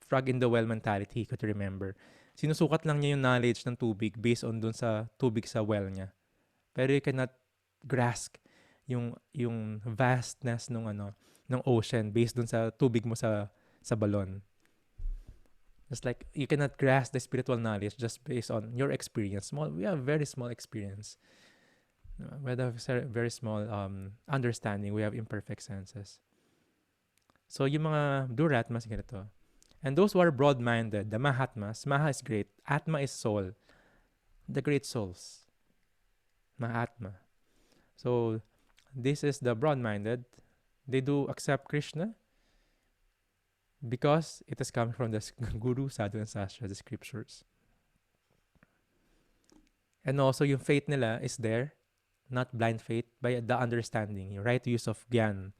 frog in the well mentality, could you remember? Sinusukat lang niya yung knowledge ng tubig based on dun sa tubig sa well niya. Pero you cannot grasp yung vastness ng ocean based dun sa tubig mo sa balon. Just like you cannot grasp the spiritual knowledge just based on your experience. We have very small experience. We have very small understanding. We have imperfect senses. So yung mga Duratmas, ganito. And those who are broad-minded, the Mahatmas, Maha is great, Atma is soul. The great souls. Mahatma. So this is the broad-minded. They do accept Krishna because it has come from the Guru, Sadhu, and Sastra, the scriptures. And also, yung faith nila is there, not blind faith, by the understanding, yung right use of gyan,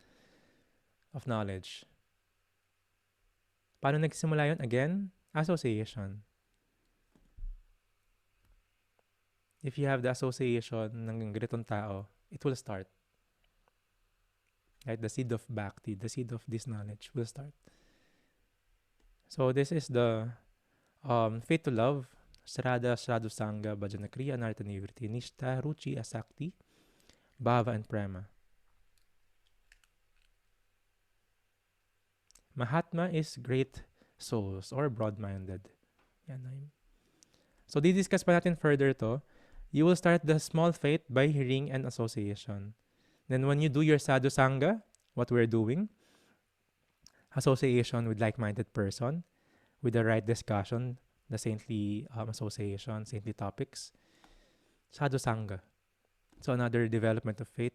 of knowledge. Paano nagsimula yun? Again, association. If you have the association ng ganitong tao, it will start. Right? The seed of bhakti, the seed of this knowledge will start. So this is the faith to love, Srada, Sradu Sangha, Bhajana Kriya, Anartha Nivritti, Nishtha, Ruchi, Asakti, Bhava, and Prema. Mahatma is great souls or broad-minded. Yan. So di-discuss pa natin further to. You will start the small faith by hearing and association. Then when you do your Sadhu Sangha, what we're doing, association with like-minded person, with the right discussion, the saintly association, saintly topics. Sadhu Sangha. So another development of faith.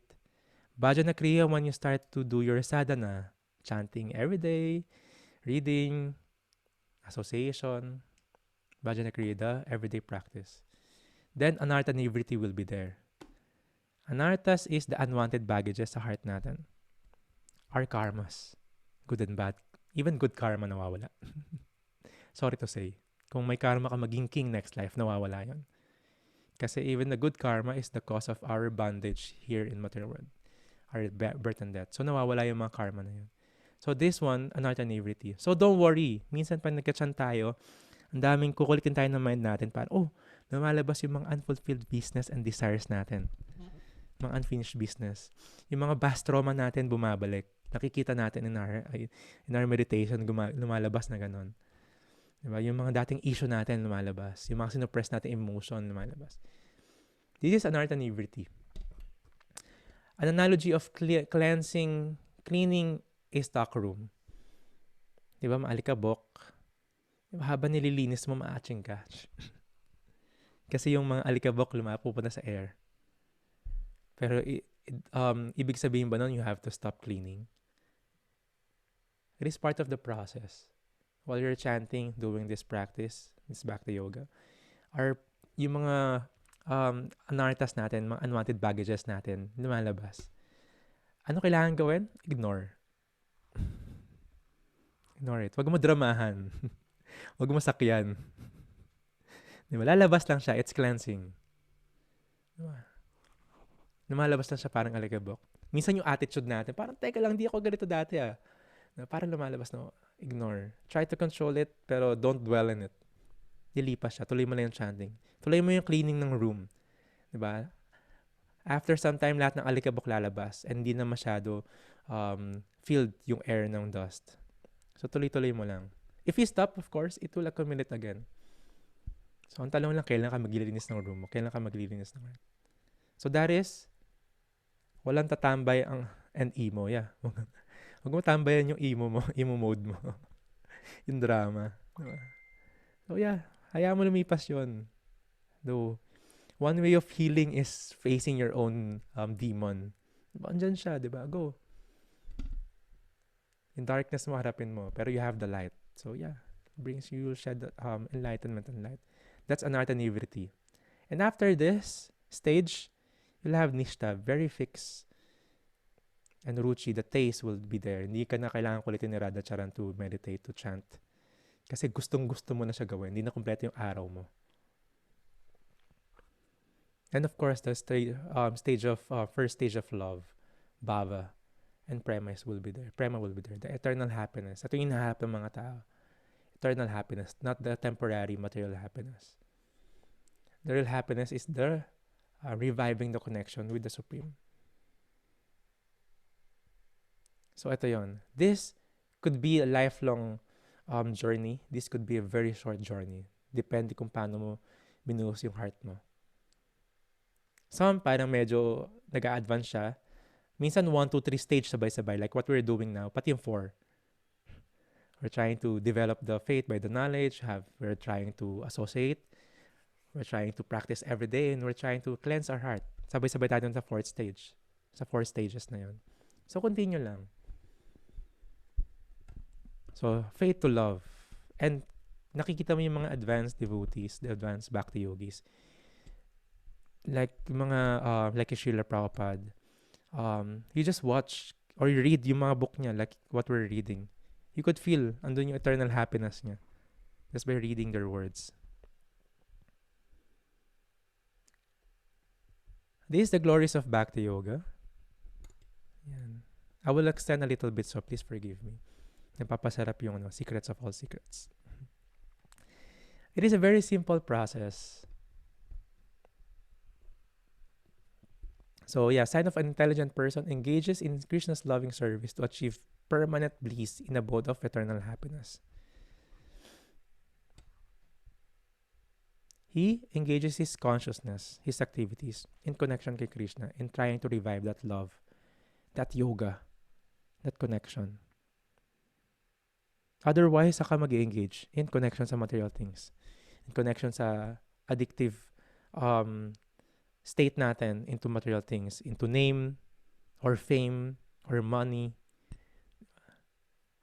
Bhajana Kriya, when you start to do your sadhana, chanting every day, reading, association, Bhajana Kriya, the everyday practice. Then Anartha Nivritti will be there. Anarthas is the unwanted baggages sa heart natin. Our karmas. Good and bad. Even good karma nawawala. Sorry to say. Kung may karma ka maging king next life, nawawala yun. Kasi even the good karma is the cause of our bondage here in material world. Our birth and death. So nawawala yung mga karma na yun. So this one, Anartha Nivritti. So don't worry. Minsan pag nagkachan tayo, ang daming kukulitin tayo ng mind natin. Parang, lumalabas yung mga unfulfilled business and desires natin. Mga unfinished business. Yung mga past trauma natin bumabalik. Nakikita natin in our meditation, lumalabas na ganun. Diba? Yung mga dating issue natin lumalabas. Yung mga sinupress natin emotion lumalabas. This is Anartha Nivritti. An analogy of cleaning a stockroom. Diba? Maalikabok. Diba? Habang nililinis mo, maaching ka. Kasi yung mga alikabok pupunta sa air. Pero ibig sabihin ba nun, you have to stop cleaning? It is part of the process. while you're chanting, doing this practice, this Bhakti Yoga, are yung mga anartas natin, mga unwanted baggages natin, lumalabas. Ano kailangan gawin? Ignore. Ignore it. Huwag mo dramahan. Huwag mo sakyan. Diba? Lalabas lang siya. It's cleansing. Diba? Lumalabas lang siya parang alikabok. Minsan yung attitude natin, parang teka lang, di ako ganito dati Parang lumalabas na, ignore. Try to control it, pero don't dwell in it. Dilipas siya. Tuloy mo lang yung chanting. Tuloy mo yung cleaning ng room. Diba? After some time, lahat ng alikabok lalabas and hindi na masyado filled yung air ng dust. So, tuloy-tuloy mo lang. If you stop, of course, it will accumulate again. So, ang tanong lang, kailan ka maglilinis ng room mo? Kailan ka maglilinis ng heart? So, that is, walang tatambay and emo. Yeah. Huwag mo tambayan yung emo mo, emo mode mo. Yung drama. Diba? So, yeah. Hayaan mo lumipas yun. Though, one way of healing is facing your own demon. Diba? Andyan siya, diba? Go. In darkness mo, harapin mo. Pero you have the light. So, yeah. Brings you, shed enlightenment and light. That's anartha nivritti. And after this stage, you'll have nishta, very fixed. And ruchi, the taste will be there. Hindi ka na kailangan kulitin ni Radhacharan to meditate, to chant. Kasi gustong-gusto mo na siya gawin. Hindi na kompleto yung araw mo. And of course, the first stage of love, bhava, and prema will be there. Prema will be there. The eternal happiness. Ito yung hinahanap ng mga tao. Eternal happiness, not the temporary material happiness. The real happiness is the reviving the connection with the Supreme. So ito yon. This could be a lifelong journey. This could be a very short journey. Depende kung paano mo binuhos yung heart mo. Some parang medyo nag-a-advance siya. Minsan 1, 2, 3 stage sabay-sabay like what we're doing now. Pati yung 4. We're trying to develop the faith by the knowledge. We're trying to associate. We're trying to practice every day. And we're trying to cleanse our heart. Sabay-sabay tayo sa 4th stage. Sa 4 stages na yun. So, continue lang. So, faith to love. And nakikita mo yung mga advanced devotees, the advanced bhakti yogis. Like mga, like Srila Prabhupada. You just watch or you read yung mga book niya, like what we're reading. You could feel andun yung eternal happiness niya just by reading their words. This is the glories of Bhakti Yoga. Yan. I will extend a little bit, so please forgive me. Napapasarap yung secrets of all secrets. It is a very simple process. So yeah, sign of an intelligent person engages in Krishna's loving service to achieve permanent bliss in abode of eternal happiness. He engages his consciousness, his activities, in connection with Krishna, in trying to revive that love, that yoga, that connection. Otherwise, saka mag-engage in connection sa material things, in connection sa addictive state natin into material things, into name, or fame, or money,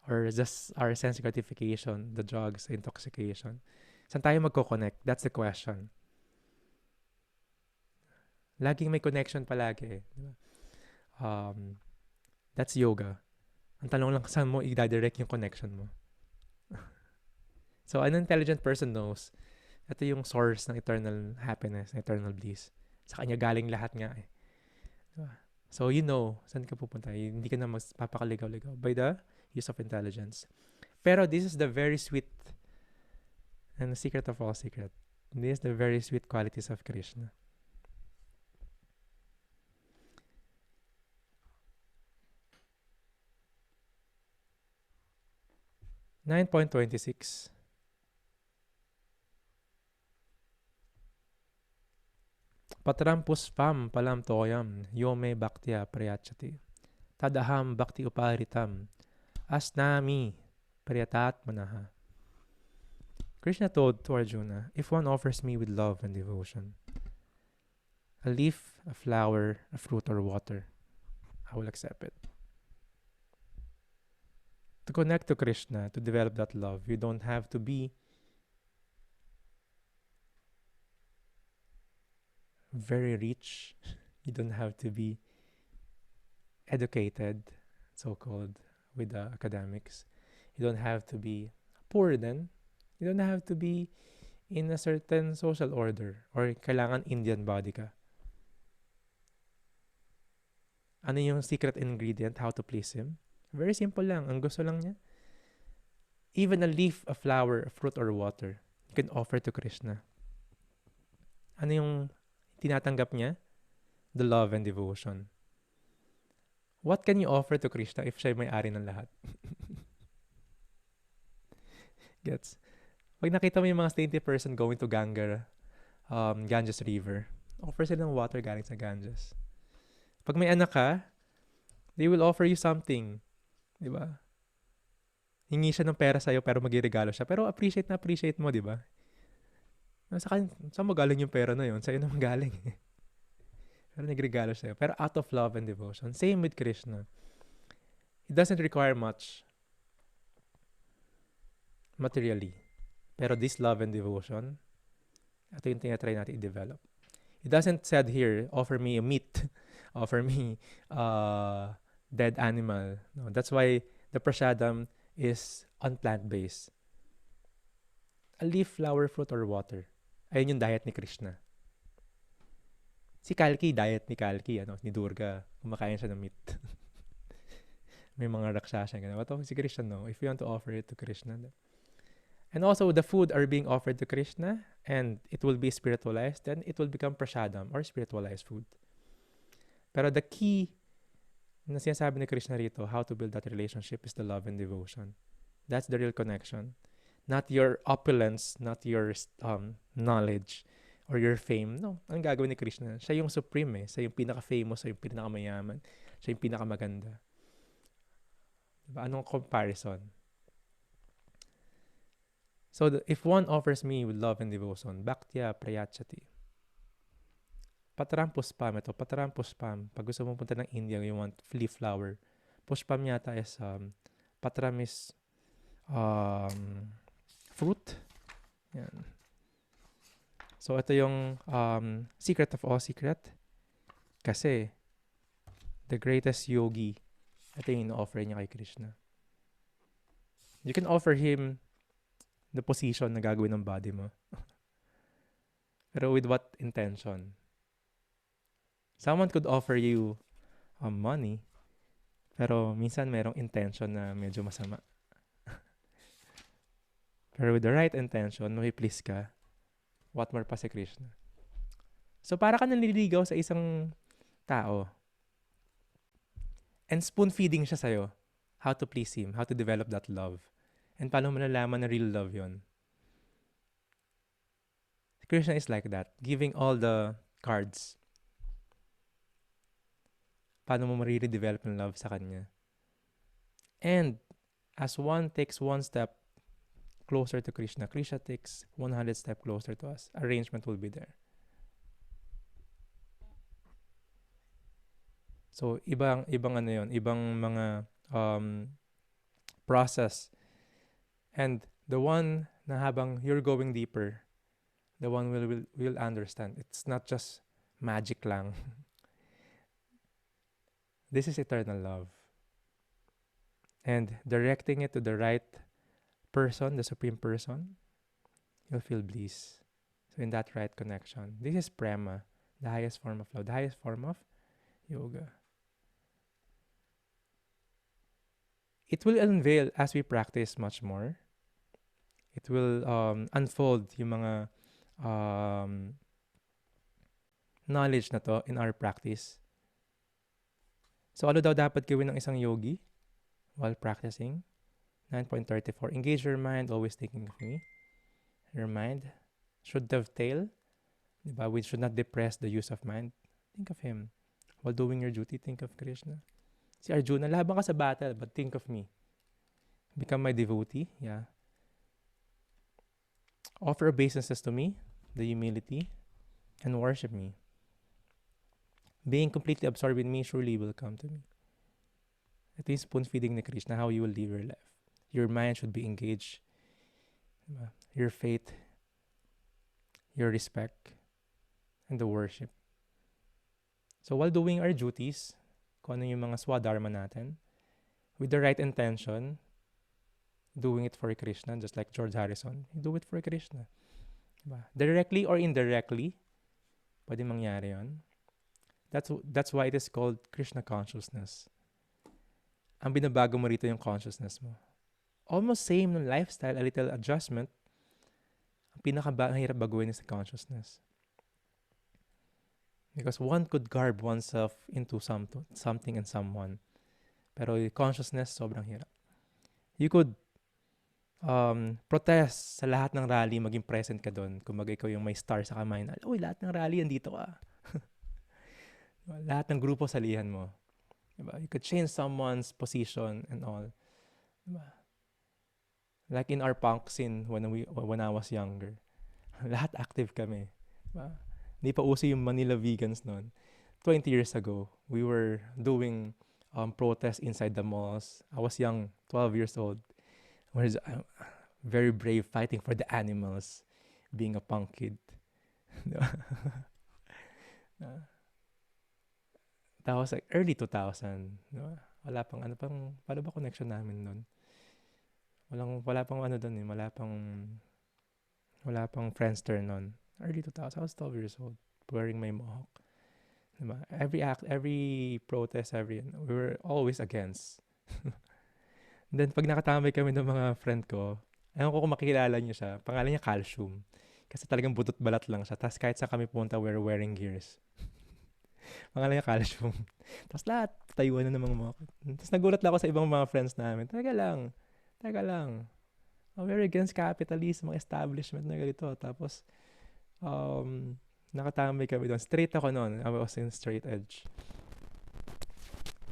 or just our sense gratification, the drugs, intoxication. Saan tayo magko-connect? That's the question. Laging may connection palagi. That's yoga. Ang tanong lang saan mo i-direct yung connection mo. So, an intelligent person knows ito yung source ng eternal happiness, ng eternal bliss. Sa kanya galing lahat nga eh. Diba? So, you know, saan ka pupunta? Hindi ka na papakaligaw-ligaw by the use of intelligence. Pero this is the very sweet and the secret of all secret. This is the very sweet qualities of Krishna. .26 Patram puspam palam toyam yome bhaktya prayachati tadaham bhakti uparitam asnami prayatatmanaha. Krishna told to Arjuna, if one offers me with love and devotion, a leaf, a flower, a fruit, or water, I will accept it. To connect to Krishna, to develop that love, you don't have to be very rich. You don't have to be educated, so-called, with the academics. You don't have to be poor then. You don't have to be in a certain social order or kailangan Indian body ka. Ano yung secret ingredient how to please him? Very simple lang. Ang gusto lang niya. Even a leaf, a flower, a fruit, or water, you can offer to Krishna. Ano yung tinatanggap niya? The love and devotion. What can you offer to Krishna if siya may-ari ng lahat? Gets? Pag nakita mo yung mga saintly person going to Ganges River, offer sila ng water galing sa Ganges. Pag may anak ka, they will offer you something. Di ba? Hingi siya ng pera sa'yo pero magregalo siya. Pero appreciate mo, di ba? Saan mo galing yung pera na yun? Sa'yo naman galing. Pero nagregalo sa'yo. Pero out of love and devotion. Same with Krishna. It doesn't require much materially. Pero this love and devotion, ito yung tinatry natin i-develop. It doesn't said here, offer me a meat, offer me a dead animal. No, that's why the prasadam is on plant-based. A leaf, flower, fruit, or water. Ayun yung diet ni Krishna. Si Kalki, diet ni Kalki, ni Durga, kumakain siya ng meat. May mga rakshasa. What si Krishna, no? If you want to offer it to Krishna. And also, the food are being offered to Krishna and it will be spiritualized, then it will become prasadam or spiritualized food. Pero the key na sinasabi ni Krishna rito, how to build that relationship is the love and devotion. That's the real connection. Not your opulence, not your knowledge, or your fame. No, ang gagawin ni Krishna, siya yung supreme eh. Siya yung pinaka-famous, siya yung pinaka-mayaman, siya yung pinaka-maganda. Diba? Anong comparison? So, if one offers me with love and devotion, bhaktya prayachati. Pataram puspam ito. Pataram puspam. Pag gusto mo punta ng India, you want leaf flower. Puspam yata is, pataram is, fruit. Yan. So, ito yung secret of all secret. Kasi, the greatest yogi, ito yung ino-offer niya kay Krishna. You can offer him the position na gagawin ng body mo. Pero with what intention? Someone could offer you money, pero minsan merong intention na medyo masama. Pero with the right intention, please ka, what more pa si Krishna? So, para ka naliligaw sa isang tao. And spoon-feeding siya sa'yo. How to please him. How to develop that love. And paano mo nalaman na real love yon? Krishna is like that. Giving all the cards. Paano mo mariredevelop ng love sa kanya? And as one takes one step closer to Krishna, Krishna takes 100 steps closer to us. Arrangement will be there. So, ibang ano yun, ibang mga process. And the one na habang you're going deeper, the one will understand. It's not just magic lang. This is eternal love. And directing it to the right person, the supreme person, you'll feel bliss. So in that right connection, this is prema, the highest form of love, the highest form of yoga. It will unveil as we practice much more. It will unfold yung mga knowledge na to in our practice. So ano daw dapat gawin ng isang yogi while practicing? 9.34. Engage your mind, always thinking of me. Your mind should dovetail. Diba? We should not depress the use of mind. Think of him. While doing your duty, think of Krishna. Si Arjuna, laban ka sa battle, but think of me. Become my devotee. Yeah. Offer obeisances to me, the humility, and worship me. Being completely absorbed in me surely will come to me. Ito yung spoon feeding ni Krishna, how you will live your life. Your mind should be engaged. Diba? Your faith, your respect, and the worship. So while doing our duties, kung ano yung mga swadharma natin, with the right intention, doing it for Krishna, just like George Harrison, you do it for Krishna. Diba? Directly or indirectly, pwede mangyari yun. That's why it is called Krishna consciousness. Ang binabago mo rito yung consciousness mo. Almost same ng lifestyle, a little adjustment. Ang pinakahirap baguhin is the consciousness. Because one could garb oneself into something and someone. Pero yung consciousness, sobrang hirap. You could protest sa lahat ng rally, maging present ka doon. Kung ikaw yung may star sa kamay na, uy, lahat ng rally, andito ka. Lahat ng grupo, salihan mo. Diba? You could change someone's position and all. Diba? Like in our punk scene when I was younger. Lahat active kami. Diba? Hindi pa uso yung Manila vegans noon. 20 years ago, we were doing protests inside the malls. I was young, 12 years old. Was very brave, fighting for the animals, being a punk kid. That was like early 2000. Wala pang paano ba connection namin nun? Wala pang doon eh. Wala pang Friendster nun. Early 2000, I was 12 years old, wearing my mohawk. Diba? Every protest, we were always against. Then, pag nakatambay kami ng mga friend ko, ewan ko kung makikilala niyo siya, pangalan niya Calcium. Kasi talagang butot balat lang siya. Tapos kahit saan kami punta, we're wearing gears. Pangalan niya Calcium. Tapos lahat, tayuan na ng mga mohawk. Tapos nagulat lang ako sa ibang mga friends namin. Teka lang. We're against capitalism, mga establishment na ganito. Tapos, nakatambay kami doon. Straight ako noon. I was in straight edge.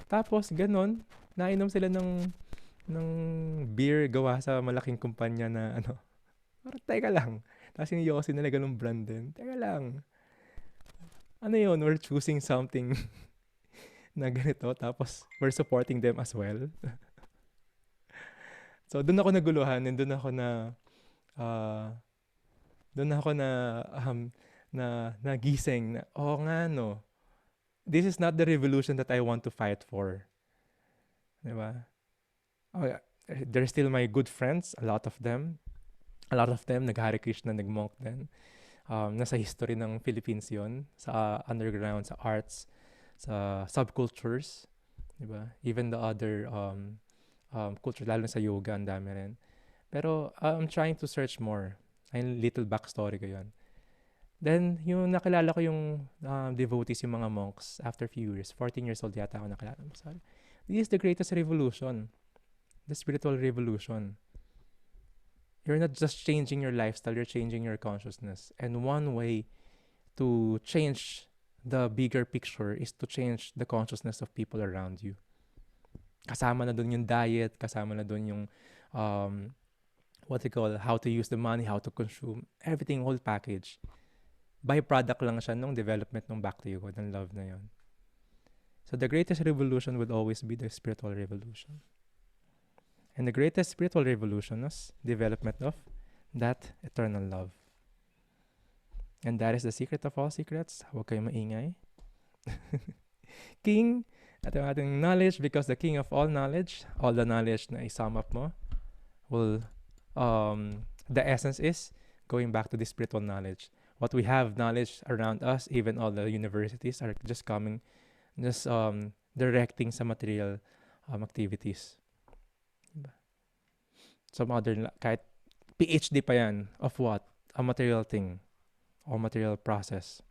Tapos, ganun, nainom sila ng beer gawa sa malaking kumpanya na parang teka lang. Tapos yung Yossi nila ganung brand din. Teka lang. Ano yun? We're choosing something na ganito. Tapos we're supporting them as well. So doon ako naguluhan and doon ako na nagising na, nga no. This is not the revolution that I want to fight for. Diba? They're still my good friends, a lot of them nag-Hare Krishna, nag-monk din. Nasa history ng Philippines yun, sa underground, sa arts, sa subcultures, diba? Even the other culture, lalo sa yoga, ang dami rin. Pero I'm trying to search more. Ay, little backstory ko yun. Then, yung nakilala ko yung devotees, yung mga monks, after few years, 14 years old yata ako nakilala mo. Sorry. This is the greatest revolution. The spiritual revolution. You're not just changing your lifestyle, you're changing your consciousness. And one way to change the bigger picture is to change the consciousness of people around you. Kasama na dun yung diet, kasama na dun yung how to use the money, how to consume, everything, whole package. Byproduct lang siya nung development ng Bhakti Yoga, ng love na yun. So the greatest revolution would always be the spiritual revolution. And the greatest spiritual revolution is development of that eternal love. And that is the secret of all secrets. Huwag kayo maingay. King, at yung ating knowledge, because the king of all the knowledge na i-sum up mo, the essence is going back to the spiritual knowledge. What we have knowledge around us, even all the universities are just directing sa material activities. Some other, kahit PhD pa yan, of what? A material thing or material process.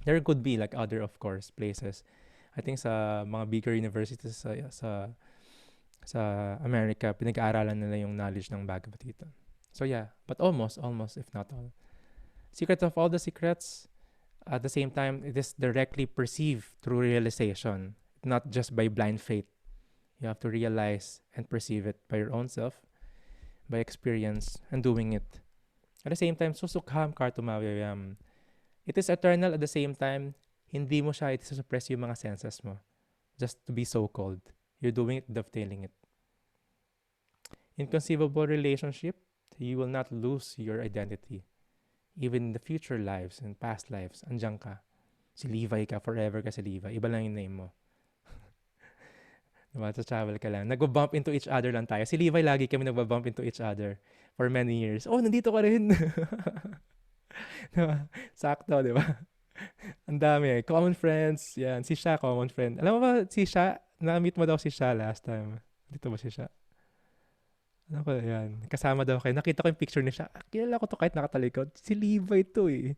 There could be like other, of course, places. I think sa mga bigger universities sa America, pinag-aaralan nila yung knowledge ng Bhagavad Gita. So yeah, but almost, if not all. Secret of all the secrets, at the same time, it is directly perceived through realization, not just by blind faith. You have to realize and perceive it by your own self, by experience, and doing it. At the same time, susukham kartumavayam. It is eternal at the same time, hindi mo siya iti-suppress yung mga senses mo. Just to be so-called. You're doing it, dovetailing it. Inconceivable relationship, you will not lose your identity. Even in the future lives and past lives, andyan ka. Si Levi ka, forever ka si Levi. Iba lang yung name mo. Diba? Sa travel ka lang. Nag-bump into each other lang tayo. Si Levi, lagi kami nag-bump into each other for many years. Oh, nandito ka rin. Diba? Sakto, di ba? Ang dami. Common friends. Yan. Si Sha, common friend. Alam mo ba, si Sha, na-meet mo daw si Sha last time. Dito ba si Sha? Ano ko, yan. Kasama daw kayo. Nakita ko yung picture ni Sha. Kilala ko to kahit nakatalikod. Si Levi to eh.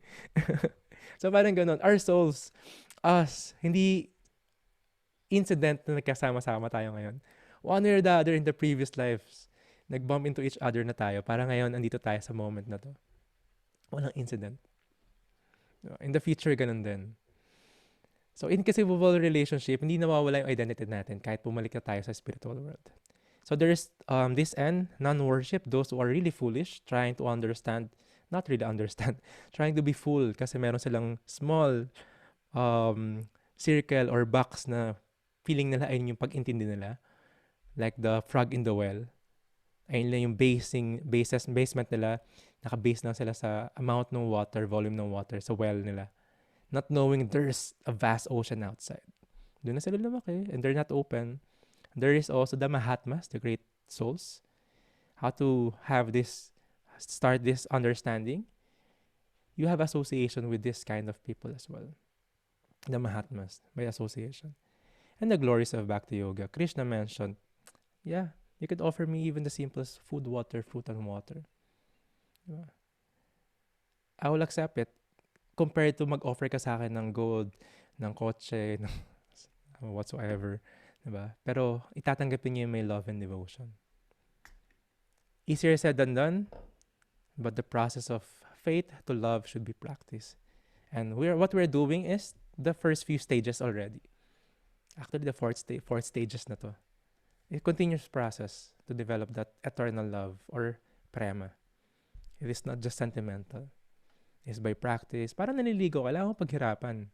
So parang ganun. Our souls, us, hindi incident na nagkasama-sama tayo ngayon. One way or the other in the previous lives, nag-bump into each other na tayo. Para ngayon, andito tayo sa moment na to. Walang incident. In the future, ganun din. So, inconceivable relationship, hindi nawawala yung identity natin kahit bumalik na tayo sa spiritual world. So, there's this end, non-worship, those who are really foolish, trying to understand, not really understand, trying to be full kasi meron silang small circle or box na feeling nila ayun yung pag-intindi nila. Like the frog in the well. Ayun lang yung basement nila. Naka-base lang sila sa amount ng water, volume ng water sa well nila. Not knowing there's a vast ocean outside. Doon na sila lumaki and they're not open. There is also the Mahatmas, the great souls. How to start this understanding. You have association with this kind of people as well. The Mahatmas, by association. And the glories of Bhakti Yoga. Krishna mentioned, yeah, you could offer me even the simplest food, water, fruit, and water. Diba? I will accept it. Compared to mag-offer ka sa akin ng gold, ng kotse, ng whatsoever. Diba? Pero itatanggapin niyo yung may love and devotion. Easier said than done, but the process of faith to love should be practiced. And what we're doing is the first few stages already. Actually, the fourth stages na to. It continuous process to develop that eternal love or prema. It is not just sentimental. It's by practice. Parang naliligo, kailangan mo paghirapan.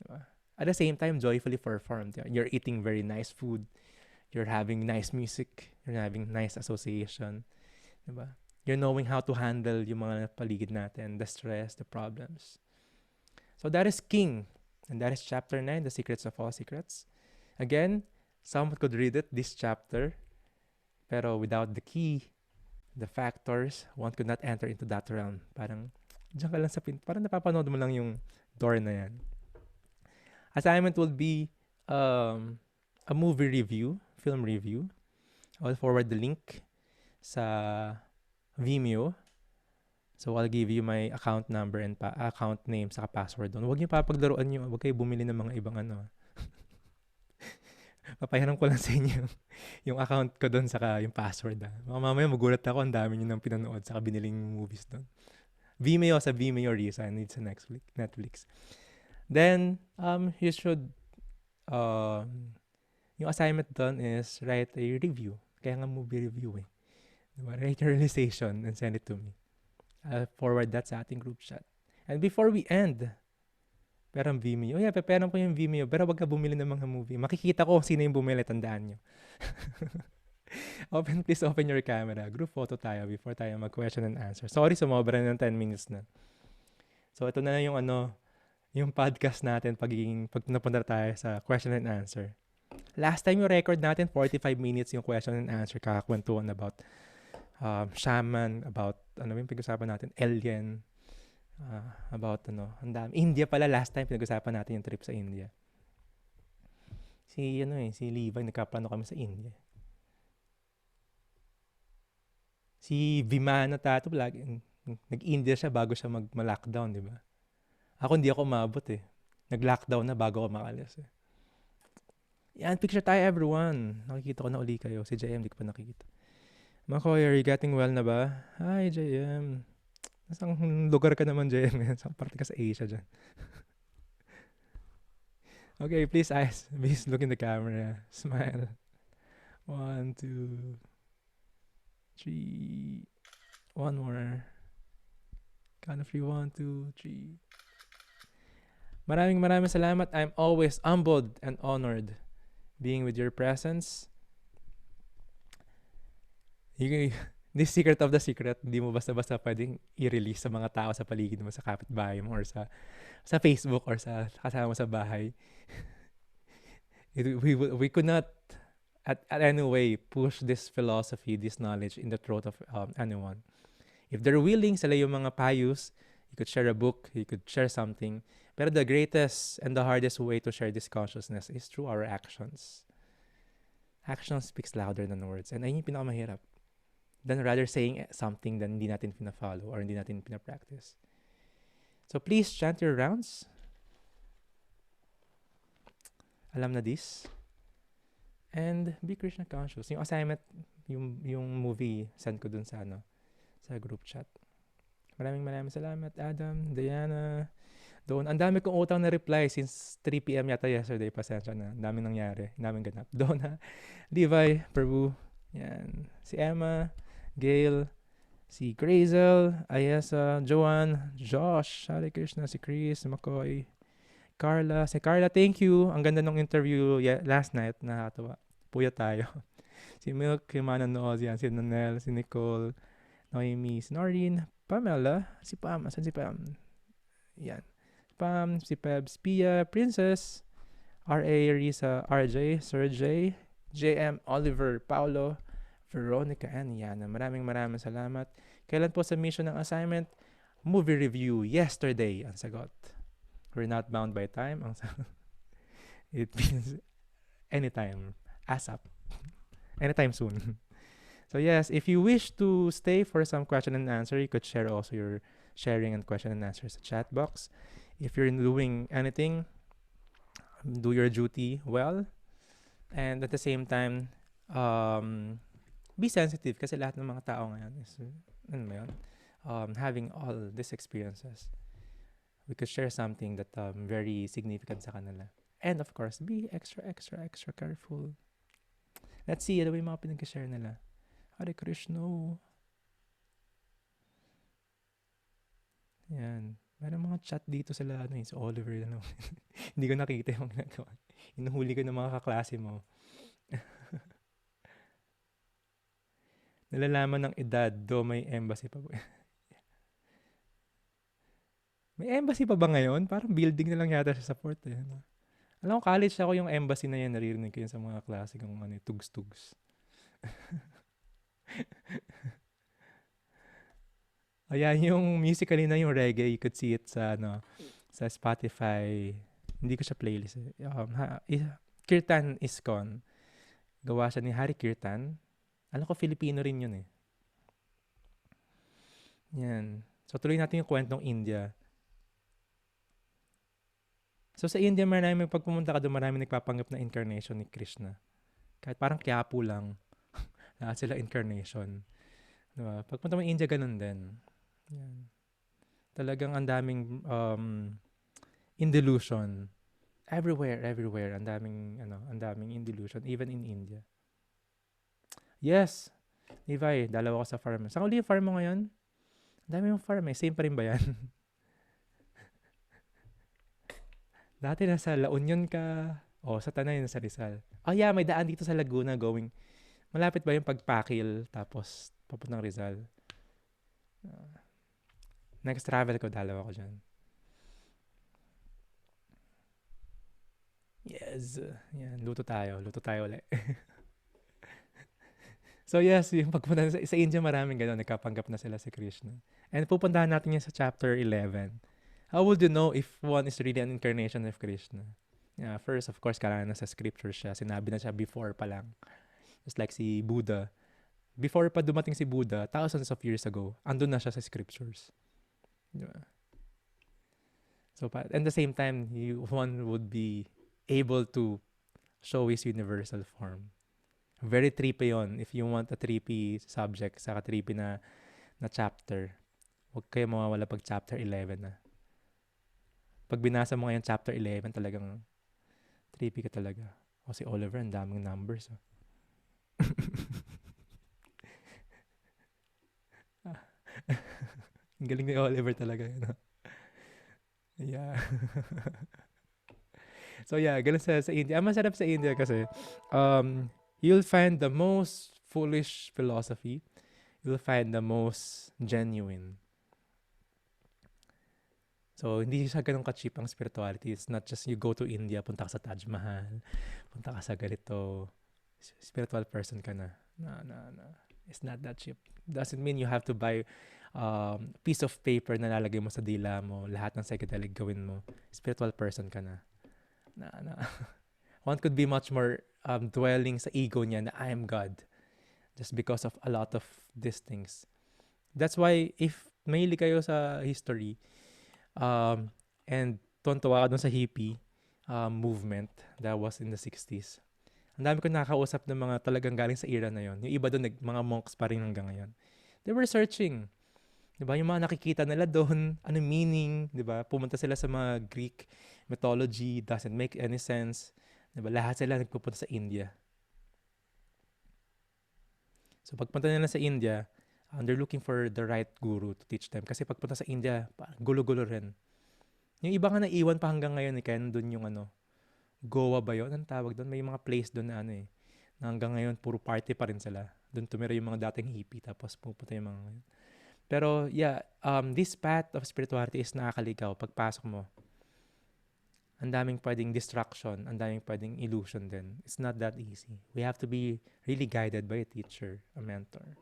Diba? At the same time, joyfully performed. You're eating very nice food. You're having nice music. You're having nice association. Diba? You're knowing how to handle yung mga paligid natin, the stress, the problems. So that is king. And that is chapter 9, the secrets of all secrets. Again, someone could read it, this chapter. Pero without the key, the factors, one could not enter into that realm. Parang, diyan ka lang sa parang napapanood mo lang yung door na yan. Assignment will be a movie review, film review. I'll forward the link sa Vimeo. So, I'll give you my account number and account name saka password doon. Huwag niyo papaglaruan nyo. Huwag kayo bumili ng mga ibang ano. Papayaran ko lang sa inyo yung account ko doon saka yung password. Mamaya magulat ako, ang dami nyo nang pinanood saka biniling movies doon. Vimeo sa Vimeo Risa and it's sa Netflix. Then, you should, yung assignment doon is write a review. Kaya nga movie review eh. Diba? Write your realization and send it to me. I'll forward that sa ating group chat. And before we end, perang Vimeo. Peperan ko yung Vimeo. Pero wag ka bumili ng mga movie. Makikita ko sino yung bumili. Tandaan nyo. Please open your camera. Group photo tayo before tayo mag-question and answer. Sorry, sumobra na ng 10 minutes na. So, ito na yung yung podcast natin pag napunta tayo sa question and answer. Last time yung record natin, 45 minutes yung question and answer. Kakakwentuhan about shaman, about, yung pag-usapan natin, alien, about, ang dami. India pala, last time, pinag-usapan natin yung trip sa India. Si Levi, nagkaplano kami sa India. Si Vimana Tato, nag-India siya bago siya mag-lockdown, di ba? Ako, hindi ako umabot eh. Nag-lockdown na bago ako makalis eh. Yan, picture tayo everyone. Nakikita ko na uli kayo. Si JM, di ko pa nakikita. Makoy, are you getting well na ba? Hi, JM. Nasang lugar ka naman, JM? Nasang parte ka sa Asia dyan. Okay, please look in the camera. Smile. 1, 2, 3. One more. Count of 3. 1, 2, 3. Maraming salamat. I'm always humbled and honored being with your presence. You, this secret of the secret, hindi mo basta-basta pwedeng i-release sa mga tao sa paligid mo, sa kapitbahay mo, or sa Facebook, or sa kasama mo sa bahay. We could not, at any way, push this philosophy, this knowledge in the throat of anyone. If they're willing, sila yung mga payus, you could share a book, you could share something. Pero the greatest and the hardest way to share this consciousness is through our actions. Action speaks louder than words. And ayun yung pinakamahirap. Than rather saying something that hindi natin pina-follow or hindi natin pina-practice. So please chant your rounds. Alam na this. And be Krishna conscious. Yung assignment, yung movie, send ko dun sa sa group chat. Maraming salamat, Adam, Diana. Doon, ang dami kong utang na reply since 3 p.m. yata yesterday. Pasensya na. Ang daming nangyari. Ang daming ganap. Doon Levi, Prabhu. Yan. Si Emma, Gail, si Grazel, Ayesa, Joanne, Josh, Hare Krishna, si Chris, McCoy, Carla. Si Carla, thank you. Ang ganda ng interview last night. Nakakatawa. Puya tayo. Si Milk, si Manonoz, yan. Si Nanel, si Nicole, Noemi, si Noreen, Pamela, si Pam. Asan si Pam? Yan. Pam, si Pebs, Pia, Princess, R.A., Risa, RJ, Sir J, JM, Oliver, Paolo, Veronica, and Yana. Maraming salamat. Kailan po submission ng assignment? Movie review yesterday, ang sagot. We're not bound by time. It means anytime. ASAP. Anytime soon. So yes, if you wish to stay for some question and answer, you could share also your sharing and question and answers sa chat box. If you're doing anything, do your duty well. And at the same time, be sensitive kasi lahat ng mga tao ngayon is, having all these experiences. We could share something that very significant sa kanila. And of course, be extra careful. Let's see, ano ba yung mga pinag-share nila? Hare Krishna. Yan. Meron mga chat dito sila, si Oliver, Hindi ko nakita yung ginagawa. Inuhuli ko ng mga kaklase mo. Nalalaman ng edad, do may embassy pa ba? May embassy pa ba ngayon? Parang building na lang yata siya sa port. Alam ko, college ako yung embassy na yan. Naririnig ko yun sa mga klase kong tugs-tugs. Ayan, yung musically na yung reggae, you could see it sa sa Spotify. Hindi ko siya playlist. Kirtan Iskon. Gawa siya ni Hari Kirtan. Alam ko, Filipino rin yun eh. Yan. So, tuloy natin yung kwentong India. So, sa India, marami pag pumunta ka doon, marami nagpapanggap na incarnation ni Krishna. Kahit parang Quiapo lang. Lahat sila incarnation. Diba? Pag punta mo India, ganun din. Yan. Talagang ang daming indelusion. Everywhere. Ang daming indelusion, even in India. Yes. Levi, dalawa ko sa farm. Saan uli yung farm mo ngayon? Ang dami yung farm eh. Same pa rin ba yan? Dati nasa La Union ka. Sa Tanay, nasa Rizal. Yeah, may daan dito sa Laguna going. Malapit ba yung Pagpakil tapos papuntang Rizal? Next travel ko, dalawa ko dyan. Yes. Yan, luto tayo ulit. So yes, yung pagpunta sa India, maraming gano'n, nagkapanggap na sila sa Krishna. And pupuntahan natin yan sa chapter 11. How would you know if one is really an incarnation of Krishna? Yeah, first, of course, kailangan na sa scripture siya. Sinabi na siya before pa lang. Just like si Buddha. Before pa dumating si Buddha, thousands of years ago, andun na siya sa scriptures. Yeah. So, at the same time, one would be able to show his universal form. Very trippy yon. If you want a trippy subject, saka trippy na chapter, huwag kayo mawawala pag chapter 11 na. Pag binasa mo ngayon chapter 11, talagang trippy ka talaga. Si Oliver, ang daming numbers. Ang galing ni Oliver talaga. Yeah. So yeah, ganun sa India. Masarap sa India kasi you'll find the most foolish philosophy, you'll find the most genuine. So, hindi siya ganun ka-cheap ang spirituality. It's not just you go to India, punta ka sa Taj Mahal, punta ka sa ganito, spiritual person ka na. No. It's not that cheap. Doesn't mean you have to buy piece of paper na lalagay mo sa dila mo, lahat ng psychedelic gawin mo. Spiritual person ka na. No. One could be much more dwelling sa ego niya na I am God. Just because of a lot of these things. That's why if mahilig kayo sa history, and tuwan-tuwa ka dun sa hippie movement that was in the 60s. Ang dami ko nakakausap ng mga talagang galing sa era na yon. Yung iba doon, mga monks pa rin hanggang ngayon. They were searching. Diba? Yung mga nakikita nila doon, ano meaning, diba? Pumunta sila sa mga Greek mythology, doesn't make any sense. Diba? Lahat sila nagpupunta sa India. So pagpunta nila sa India, they're looking for the right guru to teach them. Kasi pagpunta sa India, gulo-gulo rin. Yung iba nga naiwan pa hanggang ngayon, kaya doon yung Goa ba yun? Anong tawag doon? May mga place doon na na hanggang ngayon, puro party pa rin sila. Doon tumira yung mga dating hippie, tapos pupunta yung mga ngayon. Pero yeah, this path of spirituality is nakakaligaw. Pagpasok mo, ang daming pwedeng distraction, ang daming pwedeng illusion din. It's not that easy. We have to be really guided by a teacher, a mentor.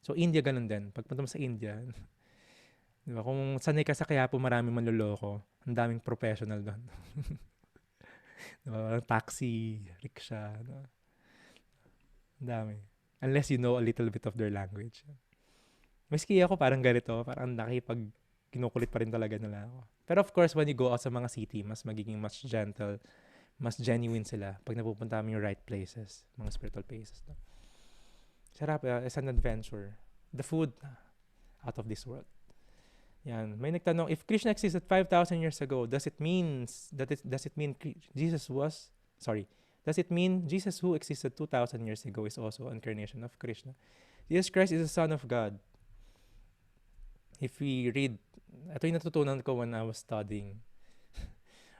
So, India ganun din. Pagpunta mo sa India, diba? Kung sanay ka sa Quiapo, maraming manloloko. Ang daming professional doon. Diba? Taxi, rickshaw. No? Ang dami. Unless you know a little bit of their language. Maski ako parang ganito. Parang nakipag kinukulit pa rin talaga nila ako. Pero of course, when you go out sa mga city, mas magiging mas gentle, mas genuine sila pag napupunta mo yung right places, mga spiritual places. No? Sarap, it's an adventure. The food, out of this world. Yan. May nagtanong, if Krishna existed 5,000 years ago, does it mean Jesus who existed 2,000 years ago is also an incarnation of Krishna? Jesus Christ is the Son of God. If we read, ito yung natutunan ko when I was studying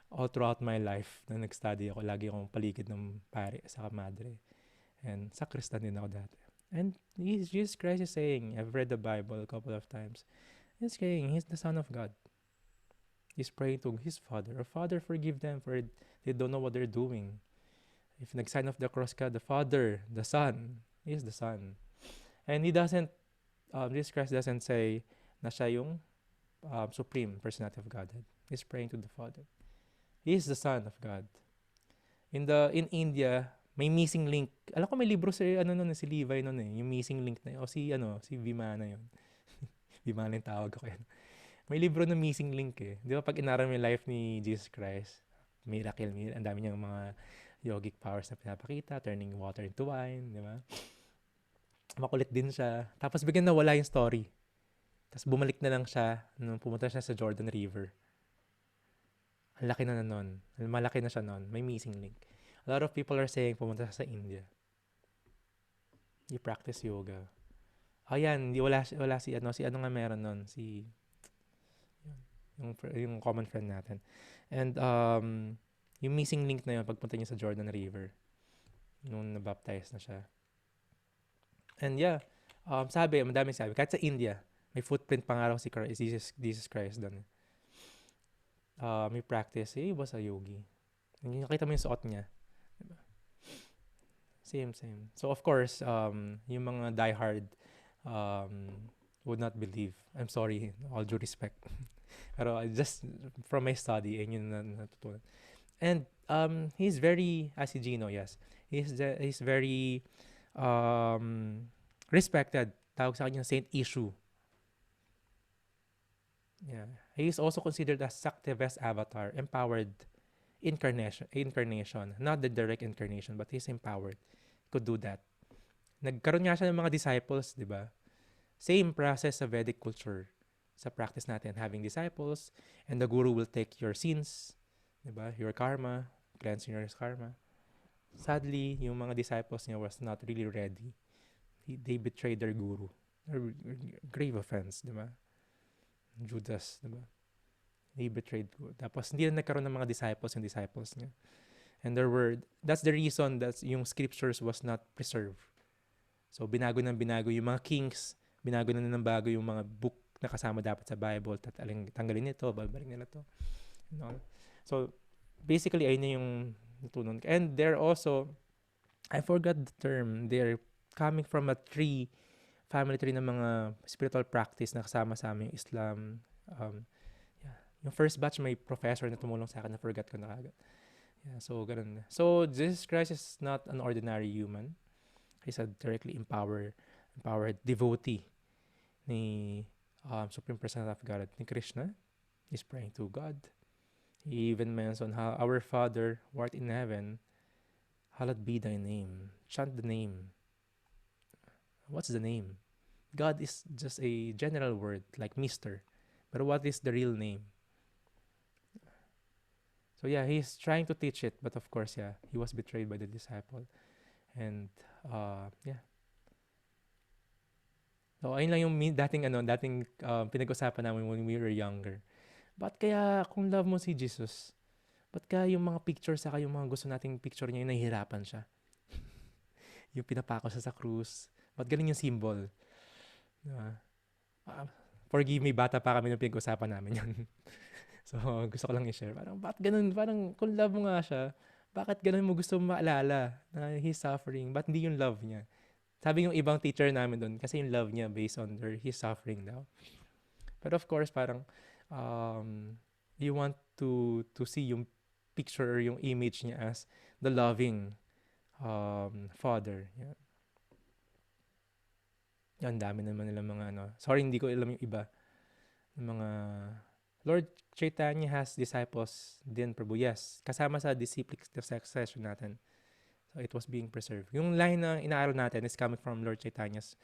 all throughout my life na nag-study ako, lagi akong paligid ng pare sa madre. And sa Kristan din ako dati. And Jesus Christ is saying, I've read the Bible a couple of times, he's saying, he's the Son of God. He's praying to his Father. Oh, Father, forgive them for they don't know what they're doing. If nag-sign off the cross ka, the Father, the Son, he's the Son. And he doesn't, Jesus Christ doesn't say na siya yung supreme personality of Godhead. He's praying to the Father. He is the Son of God. In India, may missing link. Alam ko may libro si Levi noon yung missing link na yun. O si Vimana yun. Vimana yung tawag ko yan. May libro na missing link eh. Di ba pag inaral mo yung life ni Jesus Christ, miracle, ang dami niyang mga yogic powers na pinapakita, turning water into wine, di ba? Makulit din siya. Tapos bigyan nawala yung story. Tapos bumalik na lang siya nung pumunta siya sa Jordan River. Ang laki na nun. Malaki na siya nun. May missing link. A lot of people are saying pumunta siya sa India. You practice yoga. Ayan, wala si ano nga meron nun. Yung common friend natin. And yung missing link na yun, pagpunta niya sa Jordan River. Nung nabaptize na siya. And yeah, madaming sabi. Kahit sa India, may footprint pa nga raw si Jesus Christ doon. May practice. He was a yogi. Nakita mo yung suot niya. Diba? Same. So of course, yung mga diehard would not believe. I'm sorry, all due respect. Pero just from my study, yun natutunan. And he's very, as si Gino, yes. He's very respected. Tawag sa kanya Saint Ishu. Yeah. He is also considered as Saktivest avatar, empowered incarnation. Not the direct incarnation, but he's empowered. He could do that. Nagkaroon nga siya ng mga disciples, di ba? Same process sa Vedic culture. Sa practice natin, having disciples, and the guru will take your sins, di ba? Your karma, cleansing your karma. Sadly, yung mga disciples niya was not really ready. They betrayed their guru. Grave offense, di ba? Judas, diba? He betrayed God. Tapos hindi na nagkaroon ng mga disciples niya. And that's the reason that yung scriptures was not preserved. So, binago yung mga kings, binago na ng bago yung mga book na kasama dapat sa Bible, tanggalin nito, babalik nila to. You know? So, basically, ayun na yung natutunan. And they're also, I forgot the term, they're coming from a tree, family tree ng mga spiritual practice na kasama sa aming Islam. Yeah. Yung first batch, may professor na tumulong sa akin, na forgot ko na agad. Yeah, so, ganun. So, Jesus Christ is not an ordinary human. He's a directly empowered devotee ni Supreme Personality of God, ni Krishna. He's praying to God. He even mentioned how our Father who art in heaven, hallowed be thy name. Chant the name. What's the name? God is just a general word like Mr. But what is the real name? So yeah, he's trying to teach it, but of course, yeah, he was betrayed by the disciple. And yeah. So ayun lang yung dating pinag-usapan namin when we were younger. Ba't kaya kung love mo si Jesus, ba't kaya yung mga picture saka yung mga gusto nating picture niya, yung nahihirapan siya? Yung pinapako siya sa krus. Ba't ganun yung symbol? Diba? Forgive me, bata pa kami nung pinag-usapan namin yun. So, gusto ko lang i-share. Parang, ba't ganun? Parang, kung love mo nga siya, bakit ganun mo gusto maalala na he's suffering? Ba't hindi yung love niya? Sabi yung ibang teacher namin doon, kasi yung love niya based on his suffering daw. But of course, parang, you want to see yung picture or yung image niya as the loving father. Yeah. Yan, dami naman nila mga Sorry, hindi ko alam yung iba. Yung mga Lord Chaitanya has disciples din, Prabhu. Yes, kasama sa disciplic succession natin. So it was being preserved. Yung line na inaaral natin is coming from Lord Chaitanya's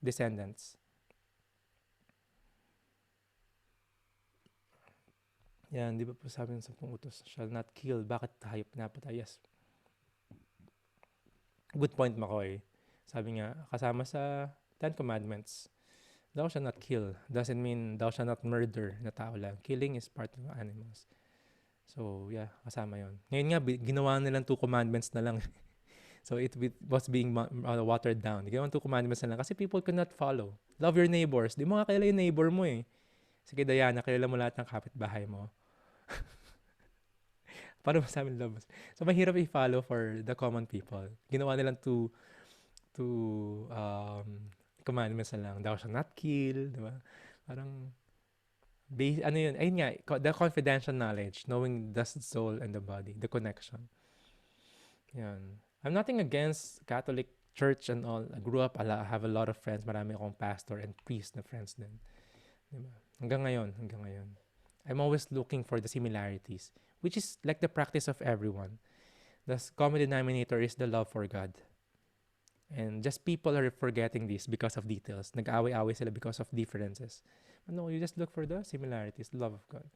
descendants. Yan, di ba po sabi ng 10 utos, shall not kill. Bakit hayop napatay? Yes. Good point, Makoy. Sabi nga, kasama sa 10 Commandments, thou shall not kill. Doesn't mean thou shall not murder na tao lang. Killing is part of animals. So, yeah, kasama yon. Ngayon nga, ginawa nilang 2 commandments na lang. So, it was being watered down. Ginawa 2 commandments na lang kasi people could not follow. Love your neighbors. Di mo nga kilala yung neighbor mo eh. Sige, Diana, kilala mo lahat ng kapitbahay mo. Paano masabi love? So, mahirap i-follow for the common people. Ginawa nilang 2 commandments na lang. Thou shall not kill, di ba? Parang, yun? Ayun nga, the confidential knowledge, knowing the soul and the body, the connection. Yan. I'm nothing against Catholic Church and all. I grew up, I have a lot of friends. Marami akong pastor and priest na friends din. Diba? Hanggang ngayon. I'm always looking for the similarities, which is like the practice of everyone. The common denominator is the love for God. And just people are forgetting this because of details. Nag-away-away sila because of differences. But no, you just look for the similarities, the love of God.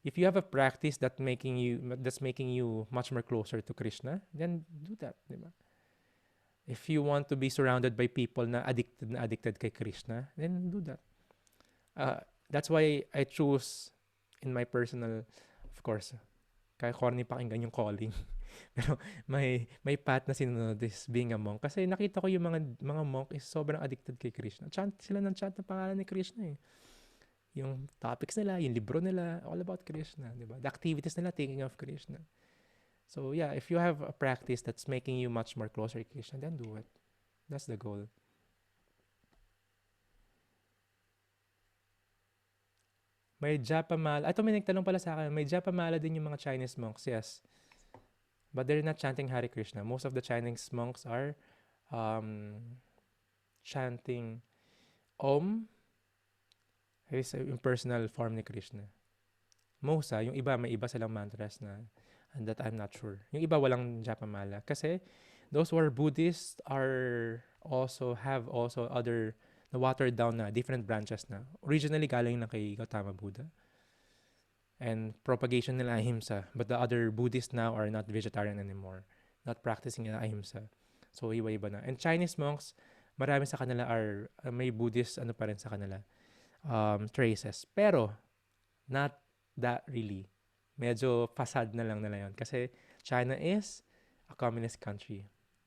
If you have a practice that's making you much more closer to Krishna, then do that, diba? If you want to be surrounded by people na addicted kay Krishna, then do that. That's why I choose in my personal, of course, kaya corny pakinggan yung calling. Pero may path na sinunod is being a monk. Kasi nakita ko yung mga monk is sobrang addicted kay Krishna. Chant sila ng chant ng pangalan ni Krishna eh. Yung topics nila, yung libro nila, all about Krishna, di ba? The activities nila, thinking of Krishna. So yeah, if you have a practice that's making you much more closer to Krishna, then do it. That's the goal. May Japamala. Ito may nagtanong pala sa akin. May Japamala din yung mga Chinese monks, yes. But they're not chanting Hare Krishna. Most of the Chinese monks are chanting Om. It is yung personal form ni Krishna. Most yung iba, may iba silang mantras na and that I'm not sure. Yung iba walang Japamala. Kasi those who are Buddhists have also other na watered down na different branches na. Originally galing na kay Gautama Buddha. And propagation nila ahimsa. But the other Buddhists now are not vegetarian anymore. Not practicing ahimsa. So iba-iba na. And Chinese monks, marami sa kanila are may Buddhist pa rin sa kanila. Traces. Pero not that really. Medyo facade na lang nila yun. Kasi China is a communist country.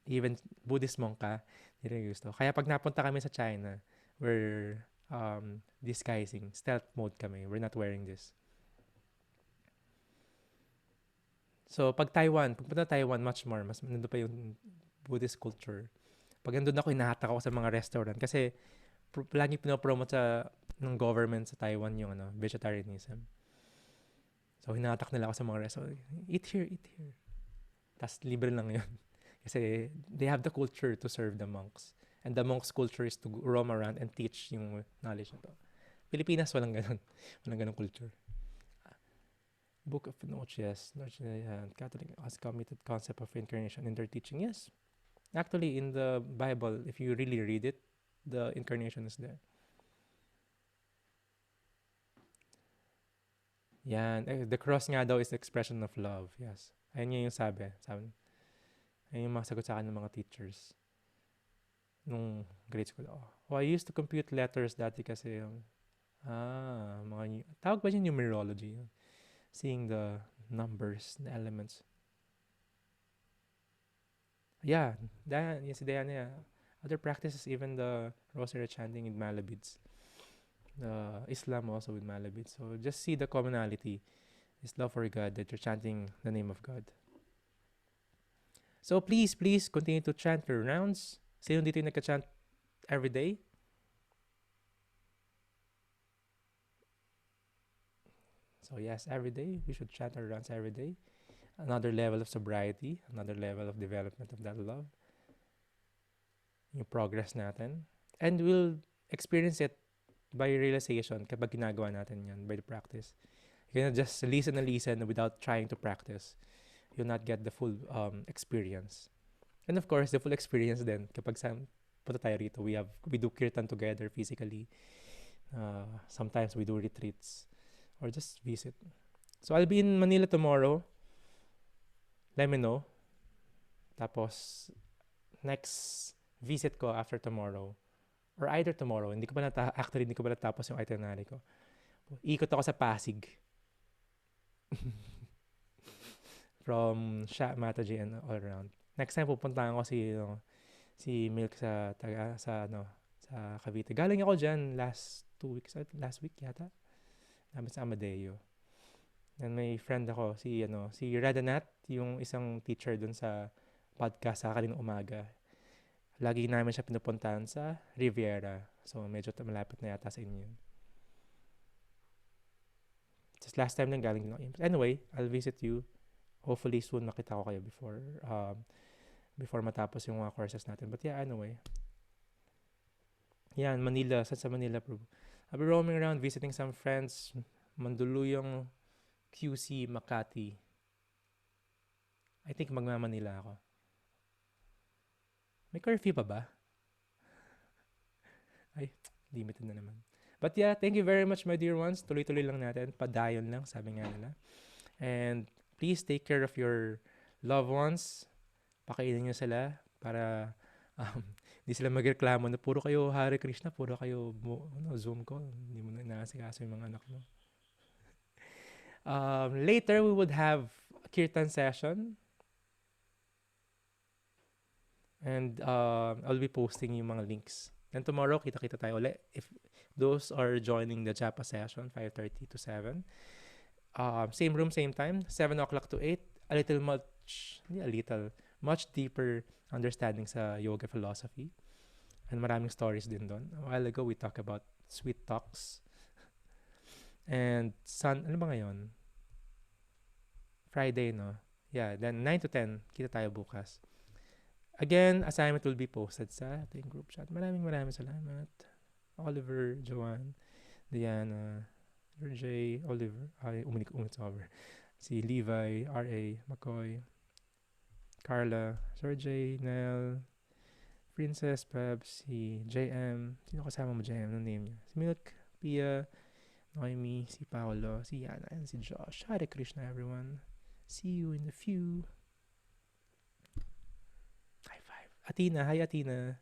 Even Buddhist monk ka, hindi rin gusto. Kaya pag napunta kami sa China, we're disguising. Stealth mode kami. We're not wearing this. So, pag pupunta Taiwan, much more. Mas nandun pa yung Buddhist culture. Pag nandun ako, hinahatak ako sa mga restaurant. Kasi, lagi pinopromote ng government sa Taiwan yung vegetarianism. So, hinahatak nila ako sa mga restaurant. Eat here, eat here. Tas libre lang yun. Kasi they have the culture to serve the monks. And the monks' culture is to roam around and teach yung knowledge na to. Pilipinas, walang ganun. Walang ganun culture. Book of Notes, yes. Catholic has committed concept of incarnation in their teaching, yes. Actually, in the Bible, if you really read it, the incarnation is there. Yan. The cross nga daw is the expression of love. Yes. Ayun yung sabi. Ayun yung mga sagot sa akin ng mga teachers. Nung grade school. I used to compute letters dati kasi tawag ba yun numerology? Seeing the numbers, the elements. Yeah. Si Diana, yeah. Other practices, even the rosary chanting in Malabids. The Islam also with Malabids. So just see the commonality. Is love for God, that you're chanting the name of God. So please continue to chant your rounds. Sino dito yung nagka-chant every day? So yes, every day. We should chant our rounds every day. Another level of sobriety. Another level of development of that love. Yung progress natin. And we'll experience it by realization kapag ginagawa natin yan, by the practice. You cannot just listen without trying to practice. You'll not get the full experience. And of course, the full experience then, kapag punta tayo rito, we do kirtan together physically. Sometimes we do retreats or just visit. So I'll be in Manila tomorrow. Let me know. Tapos, next visit ko after tomorrow, or either tomorrow, hindi ko pa natapos yung itinerary ko. Ikot ako sa Pasig. From Mataji and all around. Next time pupuntahan ko si Milk sa Cavite. Galing ako diyan last week yata. Namin sa Amadeo. And may friend ako si Radanat, yung isang teacher dun sa podcast sa Kaling Umaga. Lagi namin siya pinupuntahan sa Riviera. So medyo malapit na yata sa inyo. Just last time lang galing lang. Anyway, I'll visit you. Hopefully soon makita ko kayo before matapos yung mga courses natin. But yeah, anyway. Yan, Manila. Sa Manila, bro. I'll be roaming around, visiting some friends. Mandaluyong, QC, Makati. I think magmamanila ako. May curfew pa ba? Ay, limited na naman. But yeah, thank you very much, my dear ones. Tuloy-tuloy lang natin. Padayon lang, sabi nga nila. And please take care of your loved ones. Pakainin nyo sila para hindi sila magreklamo na puro kayo Hare Krishna, puro kayo Zoom call. Hindi mo na inaasikaso yung mga anak mo. Later, we would have a kirtan session. And I'll be posting yung mga links. And tomorrow, kita-kita tayo ulit. If those are joining the Japa session, 5:30 to 7. Same room, same time, 7 o'clock to 8. Much deeper understanding sa yoga philosophy. And maraming stories din doon. A while ago, we talked about sweet talks. And ano ba ngayon? Friday, no? Yeah, then 9 to 10, kita tayo bukas. Again, assignment will be posted sa ating group chat. Maraming salamat. Oliver, Joanne, Diana, RJ, Oliver, umunit over. Si Levi, R.A., McCoy, Carla, Sergey, Nell, Princess, Pebs, si JM. Sino kasama mo, JM? Anong name niya? Si Milk, Pia, Noemi, si Paolo, si Yana, and si Josh. Hare Krishna, everyone. See you in the few. High five. Athena. Hi, Athena.